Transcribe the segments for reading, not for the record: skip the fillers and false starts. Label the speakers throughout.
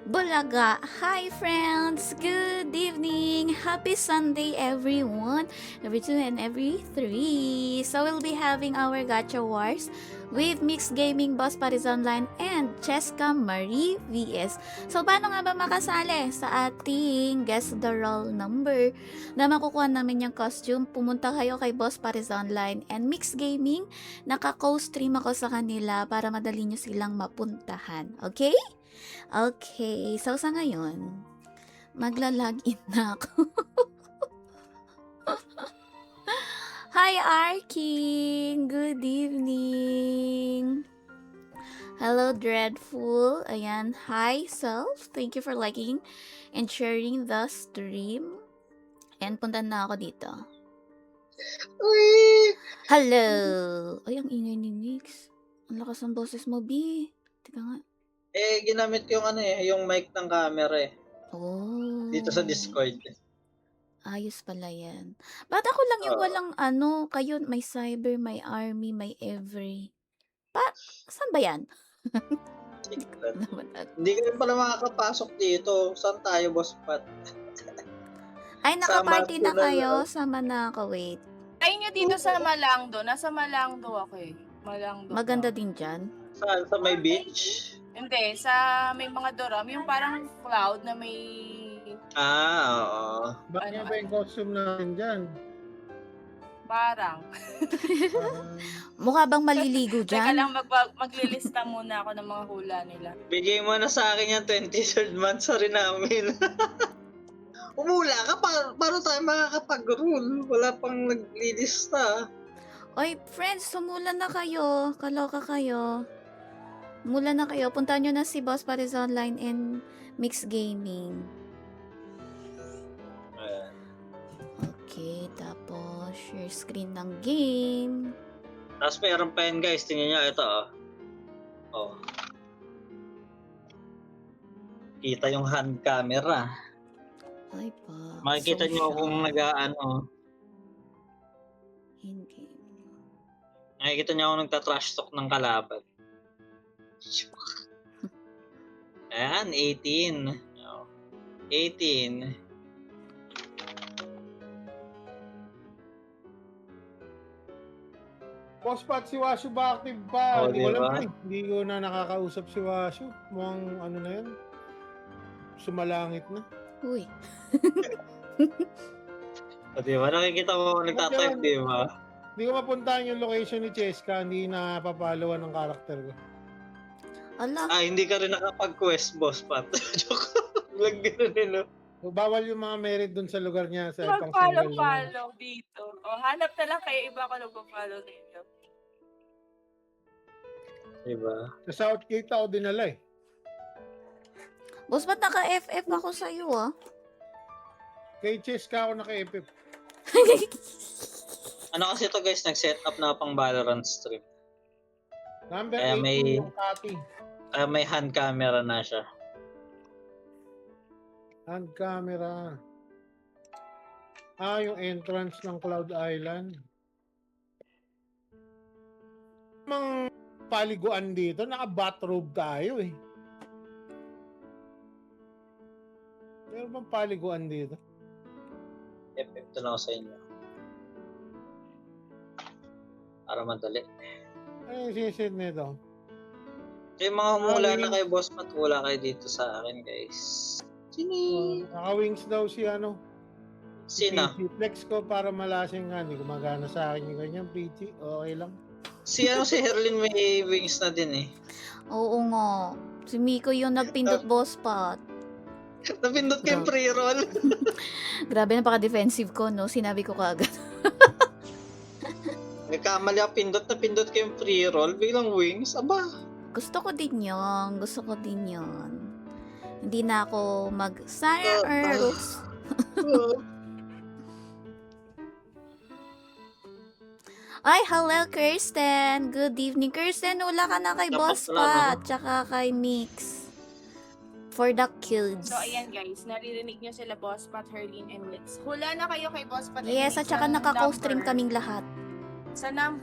Speaker 1: Bulaga. Hi friends, good evening, happy Sunday everyone, every 2 and every 3. So we'll be having our Gacha Wars with Mixed Gaming Boss Paris Online and Cheska Marie VS. So paano nga ba makasali sa ating guess the roll number na makukuha namin yung costume? Pumunta kayo kay Boss Paris Online and Mixed Gaming, naka-co-stream ako sa kanila para madali nyo silang mapuntahan. Okay? Okay, so sa ngayon, magla-login na ako. Hi, Arking! Good evening! Hello, Dreadful. Ayan, hi, Self. Thank you for liking and sharing the stream. And punta na ako dito. Hello! Ay, ang ingay ni Nix. Ang lakas ng boses mo, B. Teka nga.
Speaker 2: Ginamit ko yung yung mic ng camera eh.
Speaker 1: Oh.
Speaker 2: Dito sa Discord.
Speaker 1: Ayos pala yan. Ba't ako lang yung walang kayo may cyber, may army, may every. Saan ba yan?
Speaker 2: Hindi ka rin pala makakapasok dito. Saan tayo, Boss Pat?
Speaker 1: Ay, naka-party na kayo? Sama na ako, wait.
Speaker 3: Ay nyo dito sa Malangdo. Nasa Malangdo ako eh. Malangdo.
Speaker 1: Maganda din dyan?
Speaker 2: Saan? Sa may beach?
Speaker 3: Hindi, sa may mga dorm. Yung parang cloud na may...
Speaker 2: Oo.
Speaker 4: Bakit ba yung costume natin dyan?
Speaker 3: Parang.
Speaker 1: Mukha bang maliligo dyan?
Speaker 3: Teka lang, maglilista muna ako ng mga hula nila.
Speaker 2: Bigay mo na sa akin yung 23rd month sa rin namin. Umula ka, paano tayo makakapag-rule? Wala pang naglilista.
Speaker 1: Oy, friends, sumula na kayo. Kaloka kayo. Mula na kayo. Punta nyo na si Boss Paris Online and Mixed Gaming. Okay, tapos share screen ng game.
Speaker 2: Tapos mayroon pa yan guys, tingnan nyo, ito oh. Kita yung hand camera.
Speaker 1: Ay pa.
Speaker 2: Makikita nyo kung nag-aano.
Speaker 1: In-game.
Speaker 2: Nakikita nyo kung nagta-trash talk ng kalaban. Ayan, 18. 18.
Speaker 4: Boss Pat, si Washu ba active pa? Hindi ko
Speaker 2: diba?
Speaker 4: alam eh. Hindi ko na nakakausap si Washu. Mukhang ano na yan. Sumalangit na.
Speaker 1: Uy.
Speaker 2: O, diba? Nakikita mo ako nagtatype, diba?
Speaker 4: Hindi ko mapuntahan yung location ni Cheska, hindi na papalawan ng karakter ko.
Speaker 1: Ala.
Speaker 2: Hindi ka rin nakapag-quest, boss, Pat. Joke. Vlog ganun eh, no?
Speaker 4: So, bawal yung mga merit dun sa lugar niya sa pang single naman.
Speaker 3: Mag-follow dito. O, hanap na lang kayo iba ko nagpo-follow ninyo.
Speaker 2: Diba?
Speaker 4: Sa Southgate ako dinala eh.
Speaker 1: Boss, ba't naka-FF ako sa'yo, ah?
Speaker 4: Kay Cheska ako naka-FF.
Speaker 2: Ano kasi to guys, nag-set up na pang Valorant stream.
Speaker 4: Number
Speaker 2: Kaya
Speaker 4: 18
Speaker 2: may-
Speaker 4: yung Kati.
Speaker 2: May hand camera na siya.
Speaker 4: Hand camera. Yung entrance ng Cloud Island. Mang paliguan dito, naka-bathrobe tayo eh. Meron bang paliguan dito?
Speaker 2: Ito na ako sa inyo. Para madali.
Speaker 4: Ano yung sisid nito?
Speaker 2: Yung mga humula
Speaker 4: Ay.
Speaker 2: na kay Boss Pat, wala kayo dito sa akin guys. Sini?
Speaker 4: Naka-wings daw si ano.
Speaker 2: Sina?
Speaker 4: PG. Flex ko para malasing nga. Hindi gumagana sa akin yung ganyan. PG. Okay lang.
Speaker 2: Si Herlin may wings na din eh.
Speaker 1: Oo nga. Si Miko yung nagpindot, Boss Pat.
Speaker 2: Napindot ko yung pre-roll.
Speaker 1: Grabe, napaka-defensive ko, no? Sinabi ko kaagad.
Speaker 2: Nagkamali ako, napindot ko yung pre-roll. Biglang wings. Aba.
Speaker 1: Gusto ko din yun. Gusto ko din yun. Hindi na ako mag-Cyrus. Ay, hello, Kirsten. Good evening. Kirsten, wala ka na kay
Speaker 2: Dapat
Speaker 1: Boss
Speaker 2: wala,
Speaker 1: Pat, tsaka kay Mix. For the kids.
Speaker 3: So, ayan guys, naririnig nyo sila Boss Pat, Herlin, and Mix. Hula na kayo kay Boss Pat and
Speaker 1: Yes,
Speaker 3: Mix
Speaker 1: at tsaka
Speaker 3: ng
Speaker 1: naka-co-stream
Speaker 3: number.
Speaker 1: kaming lahat.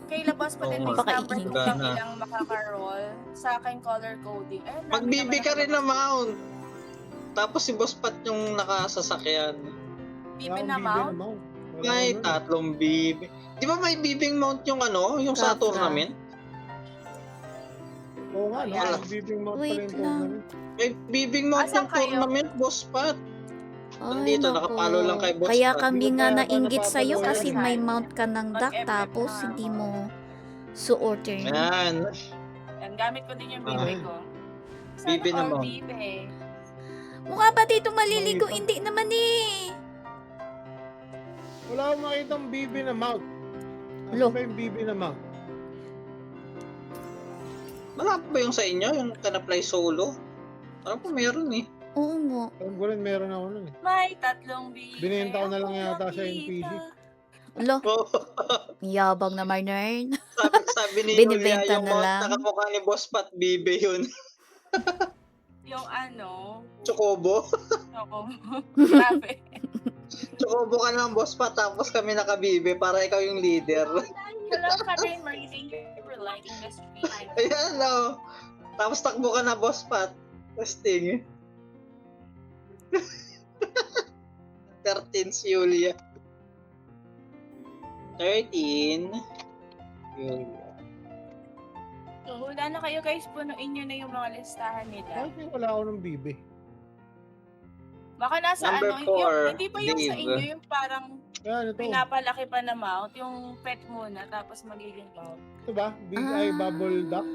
Speaker 3: Kay La Boss Pat and
Speaker 2: Oo,
Speaker 3: Mix number
Speaker 1: napakaingay.
Speaker 3: kung lang ilang makaka-roll. Sa akin, color coding. Ayun,
Speaker 2: Magbibi ka rin na mount. Tapos si Boss Pat yung nakasasakyan.
Speaker 3: Bibi
Speaker 4: Wala
Speaker 3: na
Speaker 4: akong
Speaker 3: mount.
Speaker 4: Wala
Speaker 2: May
Speaker 4: akong
Speaker 2: tatlong bibi. Di ba may bibing mount yung yung sa
Speaker 1: Kapra.
Speaker 2: tournament?
Speaker 4: Oo nga, no?
Speaker 3: Ayan.
Speaker 4: Nagbibing mount
Speaker 1: Wait
Speaker 4: pala yung
Speaker 1: lang.
Speaker 4: tournament.
Speaker 2: May bibing mount
Speaker 3: Asan
Speaker 2: yung
Speaker 3: kayo?
Speaker 2: tournament, Boss Pat.
Speaker 1: Ay,
Speaker 2: Nandito,
Speaker 1: naku.
Speaker 2: nakapalo lang kay Boss
Speaker 1: Kaya
Speaker 2: Pat.
Speaker 1: kami
Speaker 4: Hindi ko
Speaker 1: nga
Speaker 4: kaya
Speaker 1: nainggit
Speaker 4: napapalo
Speaker 1: sa'yo
Speaker 4: yan.
Speaker 1: kasi may mount ka ng duck
Speaker 3: Mag-FF
Speaker 1: tapos
Speaker 3: na
Speaker 1: hindi
Speaker 3: ako.
Speaker 1: mo suotin.
Speaker 2: Yan.
Speaker 3: Yan, gamit ko din yung bibi ko. Sana
Speaker 2: Bibi na
Speaker 3: all
Speaker 2: mount.
Speaker 3: bibi.
Speaker 1: Mukha pa dito maliligo,
Speaker 4: Maligo.
Speaker 1: hindi naman eh.
Speaker 4: Wala akong makitang bibi na mount.
Speaker 1: Lo.
Speaker 4: Ano ba yung bibi na mount?
Speaker 2: Wala pa ba yung sa inyo? Yung can-apply solo? Parang po meron eh.
Speaker 1: Oo nga.
Speaker 4: Alam ko rin meron ako nun eh.
Speaker 3: May tatlong bibi.
Speaker 4: Binenta ko na lang
Speaker 3: Ako
Speaker 4: yata sa
Speaker 3: nakita.
Speaker 4: NPC.
Speaker 1: Lo, yabang naman nerd.
Speaker 2: sabi ni
Speaker 1: Binibenta
Speaker 2: Julia, yung
Speaker 1: na
Speaker 2: mount
Speaker 1: lang.
Speaker 2: nakamukha ni Boss Pat, bibe yun.
Speaker 3: Yung ano,
Speaker 2: Chocobo.
Speaker 3: ako. Grabe.
Speaker 2: Chocobo ka ng Boss Pat, tapos kami nakabibe para ikaw yung leader.
Speaker 3: Hello, Catherine Marie. Thank you for liking the stream.
Speaker 2: Ayan o. Tapos takbo ka na Boss Pat. Testing. 13 si Julia. 13. Julia.
Speaker 3: So, hula na kayo guys. Punuin nyo na yung mga listahan nila.
Speaker 4: Bakit wala ako ng bibi?
Speaker 3: Baka nasa
Speaker 2: Number
Speaker 3: ano,
Speaker 2: four,
Speaker 3: hindi pa yung sa
Speaker 2: Dave.
Speaker 3: inyo, yung parang
Speaker 4: Yan, ito.
Speaker 3: pinapalaki pa na mount, yung pet muna, tapos magiging mount.
Speaker 4: Ito ba? Big Eye Bubble Duck?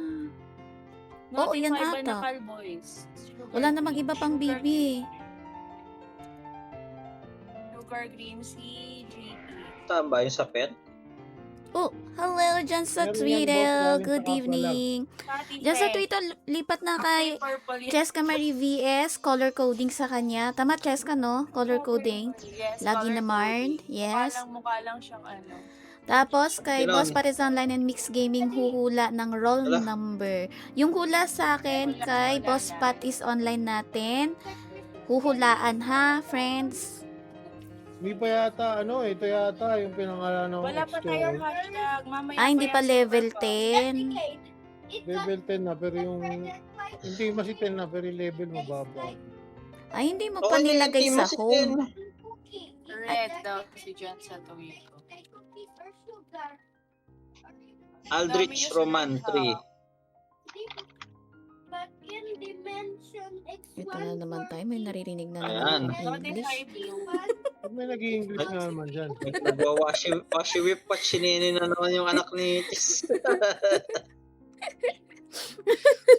Speaker 1: Oo, yan
Speaker 3: Notify ba
Speaker 1: ata.
Speaker 3: na Calboys?
Speaker 1: Wala namang iba pang bibi.
Speaker 3: Sugar Green Sea, GP.
Speaker 2: Tama ba yung sa pet?
Speaker 1: Oh, hello dyan sa
Speaker 4: Meron yan,
Speaker 1: Twitter.
Speaker 4: boss, galing
Speaker 1: Good
Speaker 4: sa
Speaker 1: evening.
Speaker 3: Pati
Speaker 1: Dyan sa
Speaker 3: Pet.
Speaker 1: Twitter, lipat na kay
Speaker 3: Purple yan.
Speaker 1: Cheska Marie VS, color coding sa kanya. Tama, Cheska, no? Color coding.
Speaker 3: Yes,
Speaker 1: Lagi
Speaker 3: color
Speaker 1: naman.
Speaker 3: coding.
Speaker 1: Yes.
Speaker 3: Mukha lang siyang ano.
Speaker 1: Tapos, kay
Speaker 2: Ganon.
Speaker 1: Boss Pares Online and Mix Gaming, huhula ng roll
Speaker 2: Wala.
Speaker 1: number. Yung hula sa akin, kay Boss Pat is online natin. Huhulaan ha, friends.
Speaker 4: Hindi pa yata, ito yata yung pinangalan ng
Speaker 3: Wala pa tayong hashtag. Mamaya
Speaker 1: Hindi pa
Speaker 3: yan,
Speaker 1: level
Speaker 3: super
Speaker 1: 10.
Speaker 4: Level 10 na, pero yung hindi mas 10 na, pero yung level mababa.
Speaker 1: Ay, hindi mo
Speaker 2: Oo,
Speaker 1: pa nilagay
Speaker 2: hindi
Speaker 1: sa
Speaker 2: mo si
Speaker 1: home.
Speaker 2: Jen.
Speaker 3: Red daw si John sa Twitter.
Speaker 2: Aldrich Roman 3.
Speaker 1: Ito na naman tayo. May naririnig na
Speaker 2: Ayan.
Speaker 1: naman ng English.
Speaker 4: Pag may nag-i-English na naman dyan.
Speaker 2: Nagwawashi whip at sinini na naman yung anak ni Chis.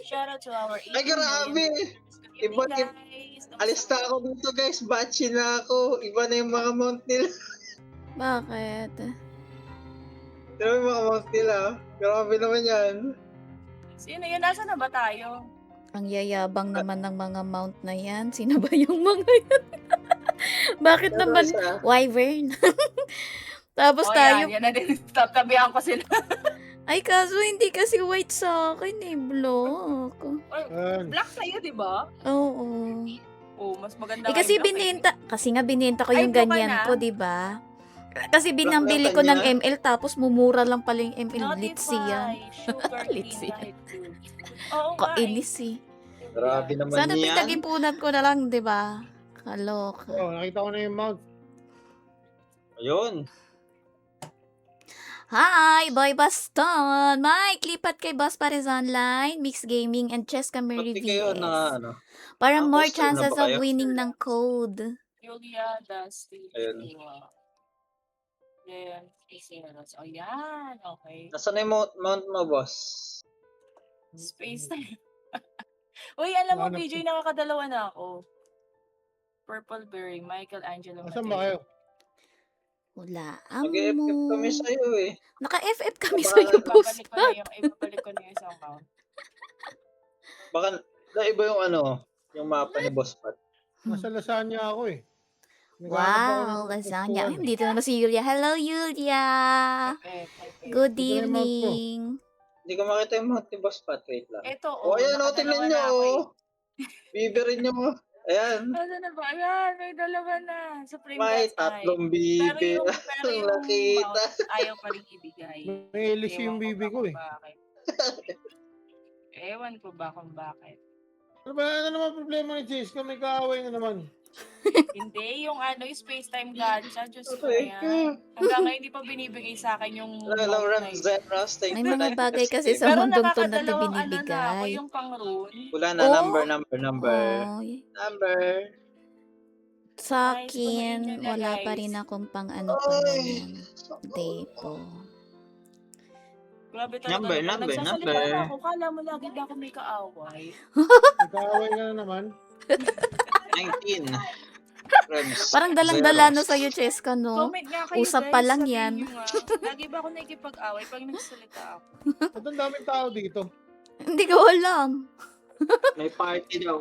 Speaker 3: Shout out to our
Speaker 2: Ay, grabe. Iba, alis na ako dito guys. Batchy na ako. Iba na yung mga mount nila.
Speaker 1: Bakit?
Speaker 2: Diba yung mga mount nila? Grabe naman yan.
Speaker 3: Sino yun? Nasa na ba tayo?
Speaker 1: Ang yayabang naman ng mga mount na yan. Sino ba yung mga yan? Bakit
Speaker 2: Pero
Speaker 1: naman
Speaker 2: isa,
Speaker 1: wyvern? Tapos
Speaker 3: Oh,
Speaker 1: tayo,
Speaker 3: yan na din. Tatabihan ko sila.
Speaker 1: ay kaso hindi kasi white sa akin eh, black.
Speaker 4: Ayan.
Speaker 3: Black sa'yo, di ba?
Speaker 1: Oo.
Speaker 3: Oh, mas maganda.
Speaker 1: Eh kasi
Speaker 3: nga yung black
Speaker 1: kasi nga binenta ko
Speaker 3: Ay,
Speaker 1: yung
Speaker 3: buka
Speaker 1: ganyan
Speaker 3: na.
Speaker 1: ko, di ba? Kasi binambili ko
Speaker 2: Black
Speaker 1: ng
Speaker 2: niya.
Speaker 1: ML tapos mumura lang pala yung ML.
Speaker 3: Notify,
Speaker 1: Litzy yan.
Speaker 3: Sugar
Speaker 1: Litzy
Speaker 3: cane
Speaker 1: yan.
Speaker 3: diet food. Oo nga eh.
Speaker 1: Kainis eh.
Speaker 2: grabe naman
Speaker 1: Sana
Speaker 2: yan.
Speaker 1: pinag-ipunan ko na lang, di ba? Kaloka.
Speaker 4: Oh, nakita ko na yung mount.
Speaker 2: Ayun.
Speaker 1: Hi, Boy Baston! Mike, lipat kay Boss Pares Online, Mix Gaming, and Chess Camry
Speaker 2: Pati kayo
Speaker 1: VS.
Speaker 2: na ano.
Speaker 1: Para more
Speaker 2: Poster na
Speaker 1: chances
Speaker 2: ba
Speaker 1: of
Speaker 2: kayo?
Speaker 1: winning ng code.
Speaker 3: Julia, Dusty,
Speaker 2: Ayun.
Speaker 3: Then, Isineros. O yan, okay.
Speaker 2: Nasaan na yung mount mo, boss?
Speaker 3: Space time. Uy, alam mo,
Speaker 4: Hanap
Speaker 3: PJ, nakakadalawa na ako. Purple Berry, Michelangelo
Speaker 4: Nasaan ba kayo?
Speaker 1: Wala
Speaker 2: Nag-FF
Speaker 1: mo.
Speaker 2: kami sa'yo eh.
Speaker 1: Naka-FF kami
Speaker 2: Baka
Speaker 1: sa'yo, boss.
Speaker 3: Ibabalik ko na yung isang round.
Speaker 2: Baka iba yung ano, yung mapa ni Boss Pat.
Speaker 4: Nasa lasagna ako eh. Naghahanap ako
Speaker 1: Wow,
Speaker 4: ng
Speaker 1: lasagna.
Speaker 4: gustuhan
Speaker 1: Ay,
Speaker 4: eh.
Speaker 1: dito naman si Yulia. Hello, Yulia! Good
Speaker 4: Ito na yung mount ko.
Speaker 1: evening.
Speaker 2: Hindi ko makita yung mount ni Boss Pat. Wait lang.
Speaker 3: Ito,
Speaker 2: Oh, ayan, oh, tingnan nyo. Oh. Bibi rin nyo. Ayan.
Speaker 3: Ano na ba? Ayan, may dalawa na. Supreme
Speaker 2: May
Speaker 3: God's Eye.
Speaker 2: tatlong
Speaker 3: Pero
Speaker 2: bibi.
Speaker 3: pero yung
Speaker 2: Nakita.
Speaker 3: mount, ayaw pa rin ibigay.
Speaker 4: May LC yung bibi ko eh.
Speaker 3: Ewan ko ba kung bakit.
Speaker 4: Ano ba? Ano naman problema ni Jessica? May kaaway na naman.
Speaker 3: Hindi, yung ano, yung space time gacha. Diyos ko
Speaker 2: Okay.
Speaker 3: yan. Hanggang ngayon, hindi pa binibigay sa akin yung
Speaker 2: Hello,
Speaker 3: mount na
Speaker 2: Ram
Speaker 3: yun.
Speaker 2: Zeros. Thank
Speaker 1: May
Speaker 2: you.
Speaker 1: mga bagay kasi sa
Speaker 3: Pero
Speaker 1: mundong to na
Speaker 3: nakakadalawang ano na ako,
Speaker 1: binibigay.
Speaker 3: yung pang rune.
Speaker 2: Wala na.
Speaker 1: Oh.
Speaker 2: Number.
Speaker 1: Oh,
Speaker 2: Number.
Speaker 1: sa
Speaker 3: Nice,
Speaker 1: akin,
Speaker 3: kumain ka na,
Speaker 1: wala pa
Speaker 3: guys.
Speaker 1: rin akong pang ano pa
Speaker 2: Oy.
Speaker 1: naman. Depo.
Speaker 3: Grabe talaga.
Speaker 2: Number,
Speaker 3: naman.
Speaker 2: number,
Speaker 3: Nagsasalita
Speaker 2: number.
Speaker 3: na ako. Kala mo lagi ba ako may kaaway?
Speaker 4: May kaaway ka na naman.
Speaker 2: 19. Rams.
Speaker 1: Parang dalang-dala no
Speaker 2: Zeros.
Speaker 1: sa'yo, Cheska, no?
Speaker 3: Comment nga kayo,
Speaker 1: Usap
Speaker 3: guys.
Speaker 1: pa lang
Speaker 3: Sabihin
Speaker 1: yan.
Speaker 3: nyo nga. Lagi ba ako nakikipag-away pag nagsasalita ako?
Speaker 4: At ang daming tao dito.
Speaker 1: Hindi ko alam.
Speaker 2: May party daw.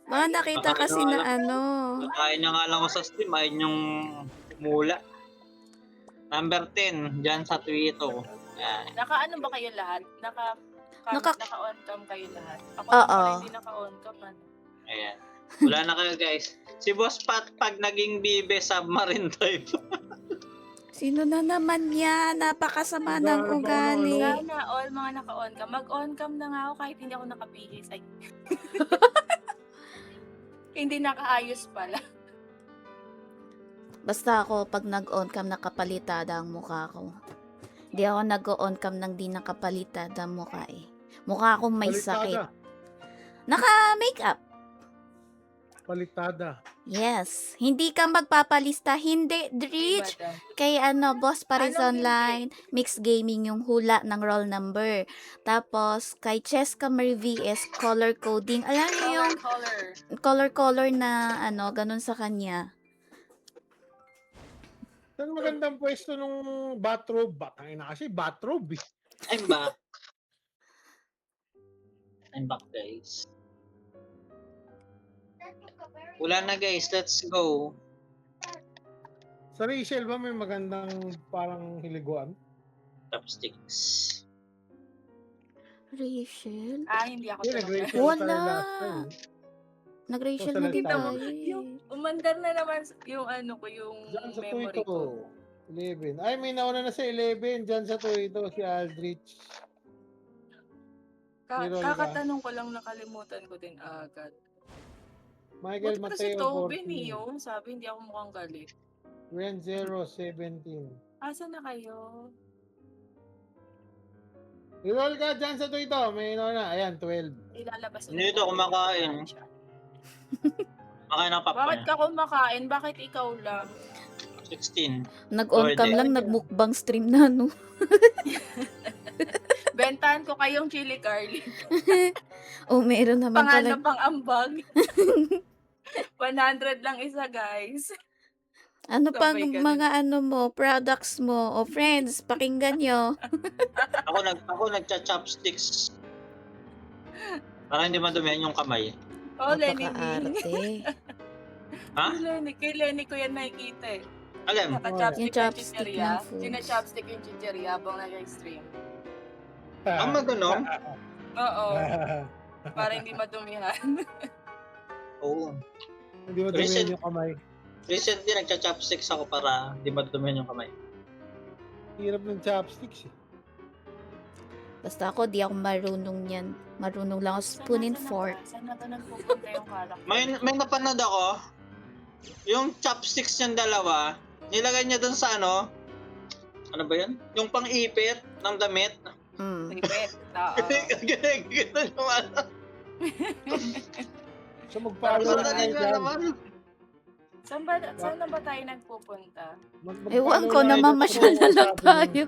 Speaker 1: Baka nakita
Speaker 2: Baka
Speaker 1: kasi na ano.
Speaker 2: Nakain na nga lang ako sa stream. Ayun yung mula. Number 10. Dyan sa Twitter. Yan.
Speaker 3: Naka-ano ba kayo lahat?
Speaker 1: Naka-
Speaker 3: Naka-on cam kayo lahat? Ako
Speaker 1: Oo.
Speaker 3: pala hindi naka-on cam. Ano?
Speaker 2: Ayan. Wala na kayo guys. Si Boss Pat pag naging bibe submarine type.
Speaker 1: Sino na naman yan? Napakasama ng
Speaker 4: Ano,
Speaker 1: ugali.
Speaker 3: Sana all mga naka-on cam. Mag-on cam na nga ako kahit hindi ako nakapigil. Ay. Hindi nakaayos pala.
Speaker 1: Basta ako, pag nag-on cam, nakapalitada ang mukha ko. Di ako nag-on cam nang di nakapalitada ang mukha eh. Mukha akong may sakit. Naka-makeup.
Speaker 4: Palitada.
Speaker 1: Yes. Hindi ka magpapalista. Hindi, Dritch.
Speaker 3: Madam.
Speaker 1: Kay Boss Paris
Speaker 3: Anong
Speaker 1: Online, Mix Gaming yung hula ng roll number. Tapos, kay Cheska Marie VS, color coding. Alam niyo yung color na ganun sa kanya.
Speaker 4: Saan magandang pwesto nung bathrobe? Batangin na kasi bathrobe eh.
Speaker 2: I'm back. I'm back guys. Wala na guys. Let's go.
Speaker 4: Sa Rachel ba may magandang parang hiliguan?
Speaker 2: Chopsticks.
Speaker 1: Rachel?
Speaker 3: Hindi ako
Speaker 4: Hindi,
Speaker 3: talaga.
Speaker 4: nag-Rachel
Speaker 1: Wala.
Speaker 4: tayo last time.
Speaker 1: Nag-Rachel
Speaker 4: Basta
Speaker 1: na din
Speaker 4: nagtawag.
Speaker 1: tayo.
Speaker 3: Umandar na naman yung ano ko, yung
Speaker 4: Diyan sa
Speaker 3: memory
Speaker 4: Tuito.
Speaker 3: ko.
Speaker 4: 11. Ay, may nauna na sa 11. Diyan sa Tuito, si Aldrich. Pero
Speaker 3: Kakatanong ko lang, nakalimutan ko din agad.
Speaker 4: Michael
Speaker 3: Buti kasi
Speaker 4: Mateo,
Speaker 3: Tobin
Speaker 4: 14.
Speaker 3: yun. Sabi, hindi ako mukhang galit.
Speaker 4: Ren 0, 17.
Speaker 3: Asa na kayo?
Speaker 4: I-roll ka dyan sa ito. May na. Ayan, 12.
Speaker 3: Ilalabas
Speaker 2: Hindi ito kumakain. Makain ng
Speaker 3: Bakit
Speaker 2: popcorn.
Speaker 3: ka kumakain? Bakit ikaw lang?
Speaker 2: 16.
Speaker 1: Nag-on cam
Speaker 2: Pwede.
Speaker 1: lang, nagmukbang stream na, no?
Speaker 3: Bentahan ko kayong chili garlic.
Speaker 1: Oh, meron naman
Speaker 3: Pangano
Speaker 1: pala.
Speaker 3: pang ambag. 100 lang isa, guys.
Speaker 1: Ano pang
Speaker 3: Sabay ka
Speaker 1: mga ano mo, products mo, o friends, pakinggan nyo.
Speaker 2: Ako nagcha-chopsticks. Para hindi madumihan yung kamay.
Speaker 3: Oh, Lenny B.
Speaker 1: Napaka-arte.
Speaker 2: Ha?
Speaker 3: Kay Lenny ko yan nakikita eh.
Speaker 2: Alam,
Speaker 3: Naka-chopstick
Speaker 1: Yung
Speaker 3: yung
Speaker 1: chopstick
Speaker 3: chicheria.
Speaker 1: ng foods.
Speaker 3: Sina-chopstick yung chicheria habang nag-stream.
Speaker 2: ang maganon.
Speaker 3: Oo. Para hindi madumihan.
Speaker 2: Oo.
Speaker 4: Hindi mo dumihan yung kamay.
Speaker 2: Recently, nagcha-chopsticks ako para hindi madumihan yung kamay.
Speaker 4: Hirap ng chopsticks eh.
Speaker 1: Basta ako, di ako marunong yan. Marunong lang ako spoon and fork.
Speaker 3: Saan na ba nagpupunta yung character?
Speaker 2: May napanood ako. Yung chopsticks niyang dalawa, nilagay niya dun sa ano ba yan? Yung pang-ipit ng damit.
Speaker 1: Mm.
Speaker 3: Ipit. Oo.
Speaker 2: Ganun yung ano.
Speaker 4: So magpalo
Speaker 2: Parang
Speaker 4: na
Speaker 2: dali
Speaker 4: tayo
Speaker 2: nga
Speaker 4: dyan.
Speaker 2: naman.
Speaker 3: Saan na ba tayo nagpupunta?
Speaker 1: Ewan ko, namamasyal na lang tayo.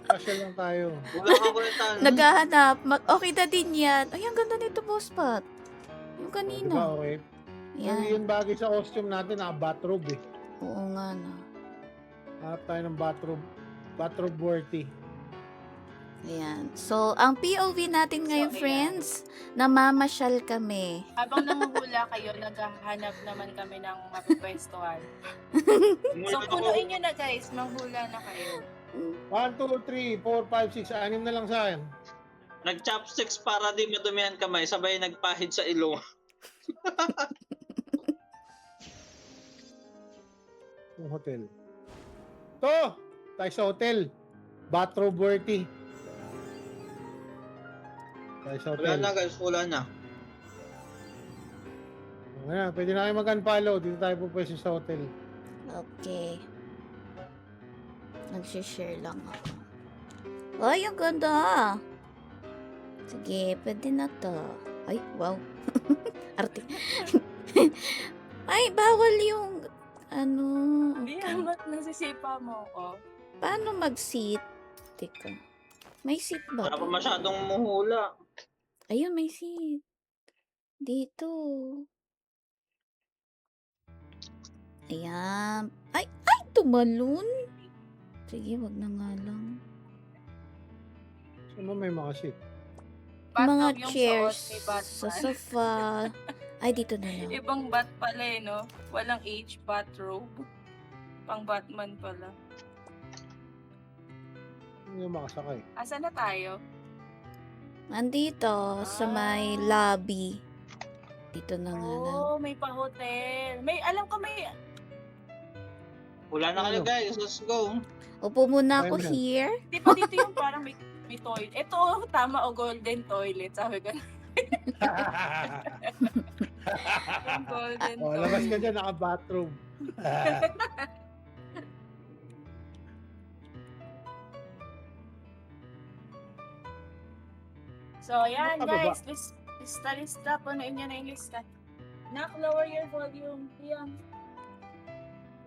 Speaker 4: Masyal lang tayo.
Speaker 2: Wala ka kulitan.
Speaker 1: Naghahanap. Okay na din yan. Ay, ang ganda nito, boss Pat. Yung
Speaker 4: Diba
Speaker 1: kanina.
Speaker 4: okay?
Speaker 1: Yan.
Speaker 4: Yung bagay sa costume natin, naka-bathrobe eh.
Speaker 1: Oo nga na.
Speaker 4: Hanap tayo ng bathrobe. Bathrobe worthy.
Speaker 1: Ayan. So, ang POV natin ngayon,
Speaker 3: So, ayan.
Speaker 1: friends, namamasyal kami.
Speaker 3: Habang nanguhula kayo, naghahanap naman kami ng mapupwestuhan. So, punuin nyo na guys. Manghula na kayo.
Speaker 4: 1, 2, 3, 4, 5, 6, 6 na lang sa akin.
Speaker 2: Nag-chopsticks para di madumihan kamay, sabay nagpahid sa ilong.
Speaker 4: Yung hotel. To! Tayo sa hotel. Bathrobe worthy. Tayo sa
Speaker 2: Wala
Speaker 4: hotel.
Speaker 2: na guys, wala na.
Speaker 4: Ayan, pwede na kayo mag-unfollow. Dito tayo pupwesto sa hotel.
Speaker 1: Okay. Nag-share lang ako. Ay, ang ganda. Sige, pwede na to. Ay, wow. Arte. Ay, bawal yung ano.
Speaker 3: Hindi,
Speaker 1: Okay.
Speaker 3: ba't nasisipa mo ko?
Speaker 1: Paano mag-seat? Teka. May seat ba?
Speaker 2: Wala pa
Speaker 1: to?
Speaker 2: masyadong muhula.
Speaker 1: Ayun, may seat. Dito. Ayan. Ay, tumalon. Sige, wag na nga lang.
Speaker 4: Saan mo may mga seat?
Speaker 1: Mga
Speaker 3: Batman yung
Speaker 1: chairs
Speaker 3: suot ni
Speaker 1: sa
Speaker 3: Batman.
Speaker 1: sofa. Ay, dito na lang.
Speaker 3: Ibang bat pala eh, no? Walang H, bathrobe. Pang Batman pala.
Speaker 4: Hindi makasakay.
Speaker 3: Asan na tayo?
Speaker 1: Nandito, sa may lobby. Dito na nga lang.
Speaker 3: Oh, may pa-hotel. Alam ko may...
Speaker 2: Wala na kayo guys, let's go.
Speaker 1: Upo muna ako
Speaker 4: Ayun na.
Speaker 1: here.
Speaker 3: Di ba dito yung parang may toilet? Ito, tama o golden toilet. Sabi ko, yung golden
Speaker 4: O, labas ka
Speaker 3: toilet.
Speaker 4: dyan, naka-bathrobe.
Speaker 3: So, ayan
Speaker 4: Nakababa.
Speaker 3: guys. Lista. Punuin nyo na yung lista. Nak, lower your volume. Yan.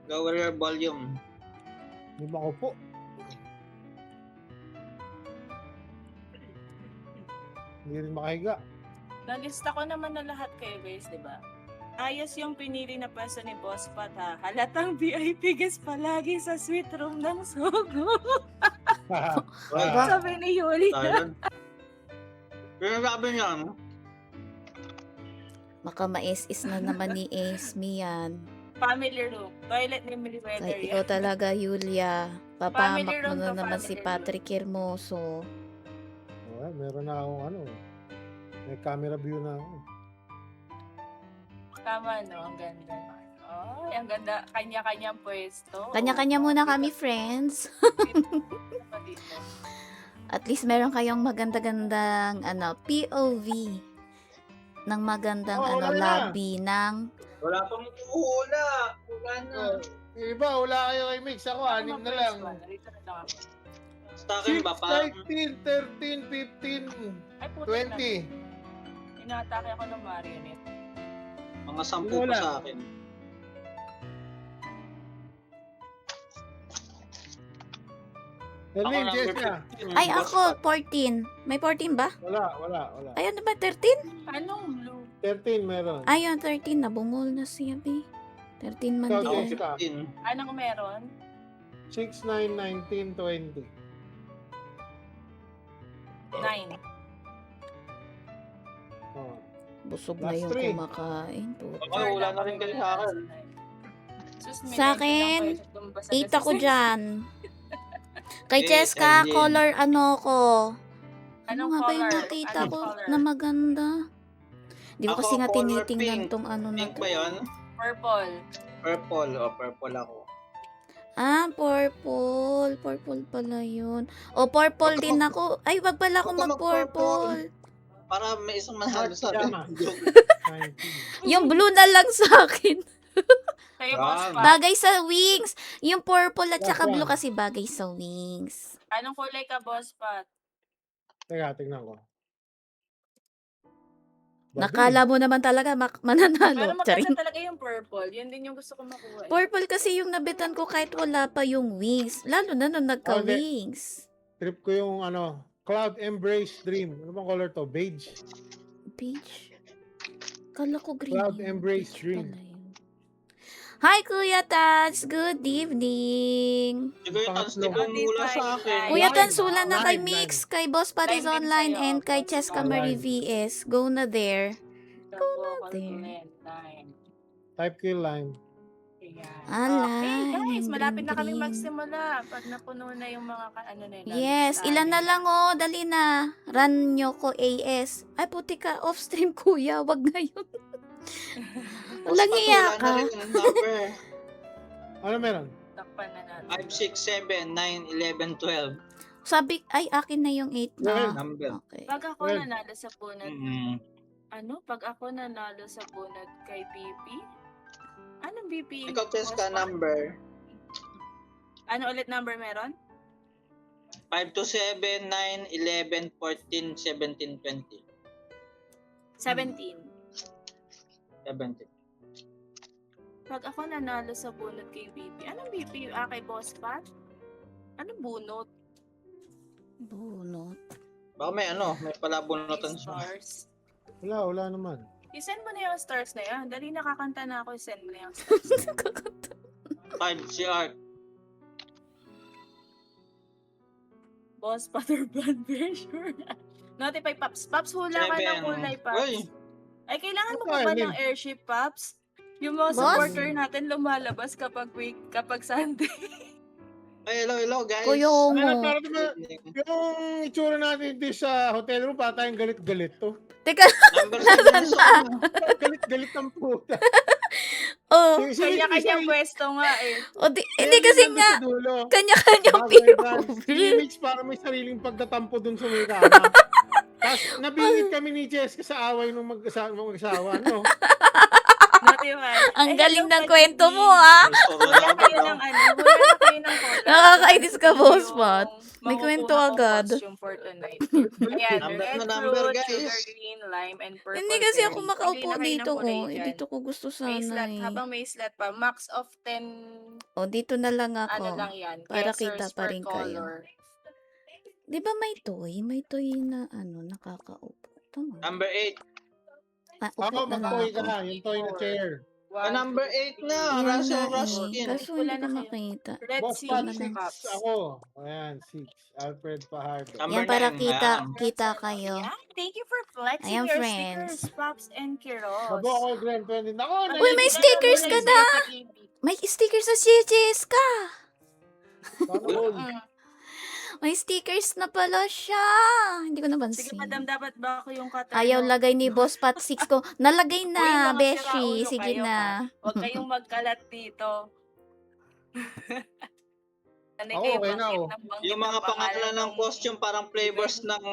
Speaker 2: Lower your volume.
Speaker 4: Hindi makupo. Hindi rin makahiga.
Speaker 3: Nalista ko naman na lahat kayo guys, di ba? Ayos yung pinili na pwesto ni Boss Pat ha. Halatang VIP guest palagi sa sweet room ng Sogo.
Speaker 1: Ba?
Speaker 3: Sabi ni Yuli.
Speaker 2: Thailand. Yung sabi niya, ano?
Speaker 1: Baka mais-is na naman ni Esme yan.
Speaker 3: Family room. Toilet ni Meriwether
Speaker 1: Kahit
Speaker 3: yan.
Speaker 1: ikaw talaga, Yulia. Papamak
Speaker 3: Family
Speaker 1: mo
Speaker 3: room
Speaker 1: na
Speaker 3: to,
Speaker 1: naman
Speaker 3: family
Speaker 1: si
Speaker 3: room.
Speaker 1: Patrick Hermoso.
Speaker 4: Okay, meron na akong ano. May camera view na ako.
Speaker 3: Tama no, ang ganda. Oh, ang ganda. Kanya-kanyang pwesto.
Speaker 1: Kanya-kanya muna kami, friends.
Speaker 3: Pa dito.
Speaker 1: At least meron kayong maganda-gandang POV ng magandang
Speaker 4: Oh, wala na.
Speaker 1: lobby ng
Speaker 2: Wala pang muhula. Wala na.
Speaker 4: Yung iba, wala kayo kay Mix. Ako, 6 na lang.
Speaker 3: Dito na lang ako.
Speaker 2: Sa akin
Speaker 4: 6,
Speaker 2: ba, parang
Speaker 4: 19, 13, 15,
Speaker 3: Ay, puti na.
Speaker 4: 20.
Speaker 3: Inaatake ako ng marionette.
Speaker 2: mga 10
Speaker 4: Wala.
Speaker 2: pa sa akin. Ako
Speaker 4: Elvin,
Speaker 2: number
Speaker 4: Jessica.
Speaker 2: 15.
Speaker 1: Ay,
Speaker 2: Boss
Speaker 1: ako,
Speaker 2: Pat.
Speaker 1: 14. May 14 ba?
Speaker 4: Wala.
Speaker 1: Ayun na ba, 13?
Speaker 3: Anong blue?
Speaker 4: 13 meron.
Speaker 1: Ayun, 13. Nabungol na siya, B. 13 man
Speaker 4: Ikaw,
Speaker 1: din.
Speaker 4: Jessica.
Speaker 2: 15.
Speaker 3: Anong meron?
Speaker 4: 6, 9, 19, 20.
Speaker 3: 9.
Speaker 4: Oh.
Speaker 1: Busog na
Speaker 4: Last
Speaker 1: yung
Speaker 4: three.
Speaker 1: kumakain.
Speaker 2: Okay, wala na rin kayo sa akin.
Speaker 1: Sa akin, 8 ako dyan. Kay
Speaker 2: Eh,
Speaker 1: Cheska,
Speaker 2: Elvin.
Speaker 1: color ano ko. Ano
Speaker 3: Anong
Speaker 1: nga ba yung
Speaker 3: color?
Speaker 1: nakita
Speaker 3: Anong
Speaker 1: ko
Speaker 3: color?
Speaker 1: na maganda? Di ko
Speaker 2: Ako,
Speaker 1: kasi nga
Speaker 2: color
Speaker 1: tinitingnan
Speaker 2: pink.
Speaker 1: tong ano na
Speaker 2: Pink
Speaker 1: to.
Speaker 2: ba yun?
Speaker 3: Purple.
Speaker 2: Purple. O, purple ako.
Speaker 1: Ah, purple. Purple pala yun. O, purple din ako. Ay, wag pala ako
Speaker 2: Huwag ka
Speaker 1: mag-purple.
Speaker 2: Para may isang manalo sa akin.
Speaker 4: Tama.
Speaker 2: Joke.
Speaker 4: 19.
Speaker 1: Yung blue na lang sa akin.
Speaker 3: Kayo,
Speaker 2: Yan.
Speaker 3: Boss Pat.
Speaker 1: Bagay sa wings. Yung purple at saka
Speaker 4: Last
Speaker 1: blue
Speaker 4: one.
Speaker 1: kasi bagay sa wings.
Speaker 3: Anong kulay ka, Boss Pat?
Speaker 4: Teka, tignan ko.
Speaker 1: Nakala mo naman talaga
Speaker 3: Pero
Speaker 1: mananalo.
Speaker 3: maganda
Speaker 1: Charing.
Speaker 3: talaga yung purple. Yun din yung gusto ko makuha.
Speaker 1: Purple kasi yung nabitan ko kahit wala pa yung wings. Lalo na nung nagka-wings.
Speaker 4: Trip ko yung Cloud Embrace Dream. Ano bang color to? Beige.
Speaker 1: Beige. Kala ko green.
Speaker 4: Cloud
Speaker 1: yun.
Speaker 4: Embrace
Speaker 1: Beige
Speaker 4: Dream.
Speaker 1: pala yun. Hi, Kuya Tats! Good evening!
Speaker 2: Siguro yung
Speaker 4: Pangatlo.
Speaker 2: tansip yung mula sa akin.
Speaker 1: Kuya
Speaker 4: Live.
Speaker 1: Tans, wala na kay
Speaker 4: Live,
Speaker 1: Mix, kay Boss Paris
Speaker 3: Live din
Speaker 1: Online,
Speaker 3: sa'yo,
Speaker 1: and kay
Speaker 3: Boss
Speaker 1: Cheska
Speaker 3: Pat.
Speaker 1: Marie
Speaker 4: Live.
Speaker 1: VS. Go na there.
Speaker 3: there.
Speaker 4: Type ko yung line.
Speaker 1: Alay,
Speaker 3: Okay, guys, malapit na kami
Speaker 1: green.
Speaker 3: magsimula. Pag napuno na yung mga ano nila.
Speaker 1: Yes, ilan na lang oh, dali na. Run nyo ko AS. Ay, puti ka, off-stream kuya, wag ngayon. Walang
Speaker 2: Boss Pat,
Speaker 1: iya
Speaker 2: wala
Speaker 1: ka.
Speaker 2: na rin yung number.
Speaker 4: Ano meron?
Speaker 3: Takpan na natin.
Speaker 2: 5, 6, 7, 9, 11, 12.
Speaker 1: Sabi, ay, akin na yung 8 na.
Speaker 2: Number.
Speaker 1: Okay.
Speaker 3: Pag ako
Speaker 4: Well.
Speaker 3: nanalo sa punot, pag ako nanalo sa punot kay BP, anong BP?
Speaker 2: Ikaw, Cheska,
Speaker 3: Boss Pat?
Speaker 2: number.
Speaker 3: Ano ulit number meron?
Speaker 2: 5 to 7, 9, 11, 14, 17, 20.
Speaker 3: 17.
Speaker 2: 17.
Speaker 3: Pag ako nanalo sa bunot kay BP, anong BP kay Boss Pat? Anong bunot?
Speaker 1: Bunot.
Speaker 2: Baka may may palabunutan siya.
Speaker 3: Stars.
Speaker 4: Wala naman.
Speaker 3: I-send mo na yung stars na yan. Dali nakakanta na ako, i-send mo na yung stars.
Speaker 2: 5, si Art.
Speaker 3: Boss Pat or blood pressure. Notify Paps. Paps, hula ka ng kulay, Paps.
Speaker 2: Uy,
Speaker 3: Ay, kailangan mo
Speaker 4: Ano
Speaker 3: pa ba
Speaker 4: yun?
Speaker 3: ng airship, Paps? Yung mga
Speaker 1: Boss?
Speaker 3: supporter natin lumalabas kapag Sunday.
Speaker 2: ay, hello, guys.
Speaker 1: Kuya
Speaker 4: Ano,
Speaker 1: mo.
Speaker 4: para naman, yung itsura natin dito sa hotel room, para tayong galit-galit to.
Speaker 1: Teka,
Speaker 2: Number 7 na sa
Speaker 4: Galit-galit ang puta.
Speaker 1: oh.
Speaker 3: Kanya-kanyang pwesto nga eh.
Speaker 1: O, hindi kasi nga,
Speaker 4: Dulo.
Speaker 1: kanya-kanyang
Speaker 4: Bago yung
Speaker 1: POV.
Speaker 4: image para may sariling pagtatampo dun sa may kama. Tapos nabingit kami ni Jessica sa away nung mag-asawa, no?
Speaker 3: Notify.
Speaker 1: Ang
Speaker 3: Ay,
Speaker 1: galing
Speaker 3: hello,
Speaker 1: ng kwento
Speaker 3: Pati.
Speaker 1: mo, ah.
Speaker 3: Hula kayo ng hula na kayo ng color.
Speaker 1: Nakakainis ka,
Speaker 3: Yung
Speaker 1: Boss Pat. May
Speaker 3: makukuha
Speaker 1: kwento
Speaker 3: kong
Speaker 1: agad.
Speaker 3: costume for tonight. Ayan,
Speaker 2: Number
Speaker 3: red
Speaker 2: na number,
Speaker 3: fruit,
Speaker 2: guys.
Speaker 3: sugar green, lime, and purple
Speaker 1: Hindi kasi
Speaker 3: berry.
Speaker 1: ako makaupo
Speaker 3: Pili na kayo ng
Speaker 1: dito,
Speaker 3: kulay
Speaker 1: oh.
Speaker 3: dyan.
Speaker 1: Dito ko gusto
Speaker 3: May
Speaker 1: sana
Speaker 3: slot,
Speaker 1: eh.
Speaker 3: habang may slot pa, max of 10,
Speaker 1: O, dito na lang
Speaker 3: ano
Speaker 1: ako.
Speaker 3: lang yan,
Speaker 1: Para
Speaker 3: pesos
Speaker 1: kita pa
Speaker 3: per
Speaker 1: rin kayo.
Speaker 3: color.
Speaker 1: Di ba may toy? May toy na nakakaupo. Tama.
Speaker 2: Number 8.
Speaker 1: Ah,
Speaker 4: Ako,
Speaker 1: upo na lang
Speaker 4: mag-toy ka
Speaker 1: ako.
Speaker 4: na, yung toy na chair.
Speaker 2: Number 8 na.
Speaker 1: Yan
Speaker 2: Russell
Speaker 1: na eh.
Speaker 2: Ruskin.
Speaker 1: Kaso
Speaker 3: Wala
Speaker 1: hindi ko
Speaker 3: na kayo.
Speaker 1: makita.
Speaker 3: Red
Speaker 4: Boss
Speaker 3: sea
Speaker 4: Pat,
Speaker 1: na
Speaker 4: 6
Speaker 3: cups.
Speaker 4: ako. Ayan, 6. Alfred Fajardo.
Speaker 2: Number
Speaker 1: Yan, para
Speaker 2: 9,
Speaker 1: kita,
Speaker 2: ayan.
Speaker 1: kita kayo.
Speaker 3: Yeah, thank you for flexing
Speaker 1: Ayan,
Speaker 3: your
Speaker 1: friends.
Speaker 3: stickers, Pops and Kiros.
Speaker 4: Sabo ako, Glenn 20. Nako,
Speaker 1: Uy, may stickers ka na!
Speaker 3: Mm.
Speaker 1: May stickers sa CJS ka!
Speaker 3: Mm.
Speaker 1: May stickers na pala siya! Hindi ko
Speaker 3: Sige,
Speaker 1: napansin.
Speaker 3: madam, dapat ba ako yung cutter?
Speaker 1: Ayaw
Speaker 3: no?
Speaker 1: lagay ni Boss Pat 6 ko. Nalagay
Speaker 3: Uy,
Speaker 1: na,
Speaker 3: mga
Speaker 1: Beshi.
Speaker 3: siraulo
Speaker 1: Sige
Speaker 3: kayo,
Speaker 1: na.
Speaker 3: Huwag kayong magkalat dito. Ano
Speaker 4: Ako,
Speaker 3: kayo,
Speaker 4: okay na,
Speaker 3: banggit
Speaker 4: oh.
Speaker 3: ng banggit
Speaker 2: Yung
Speaker 3: ng
Speaker 2: mga pangalan ng
Speaker 3: ng-
Speaker 2: costume parang flavors ng...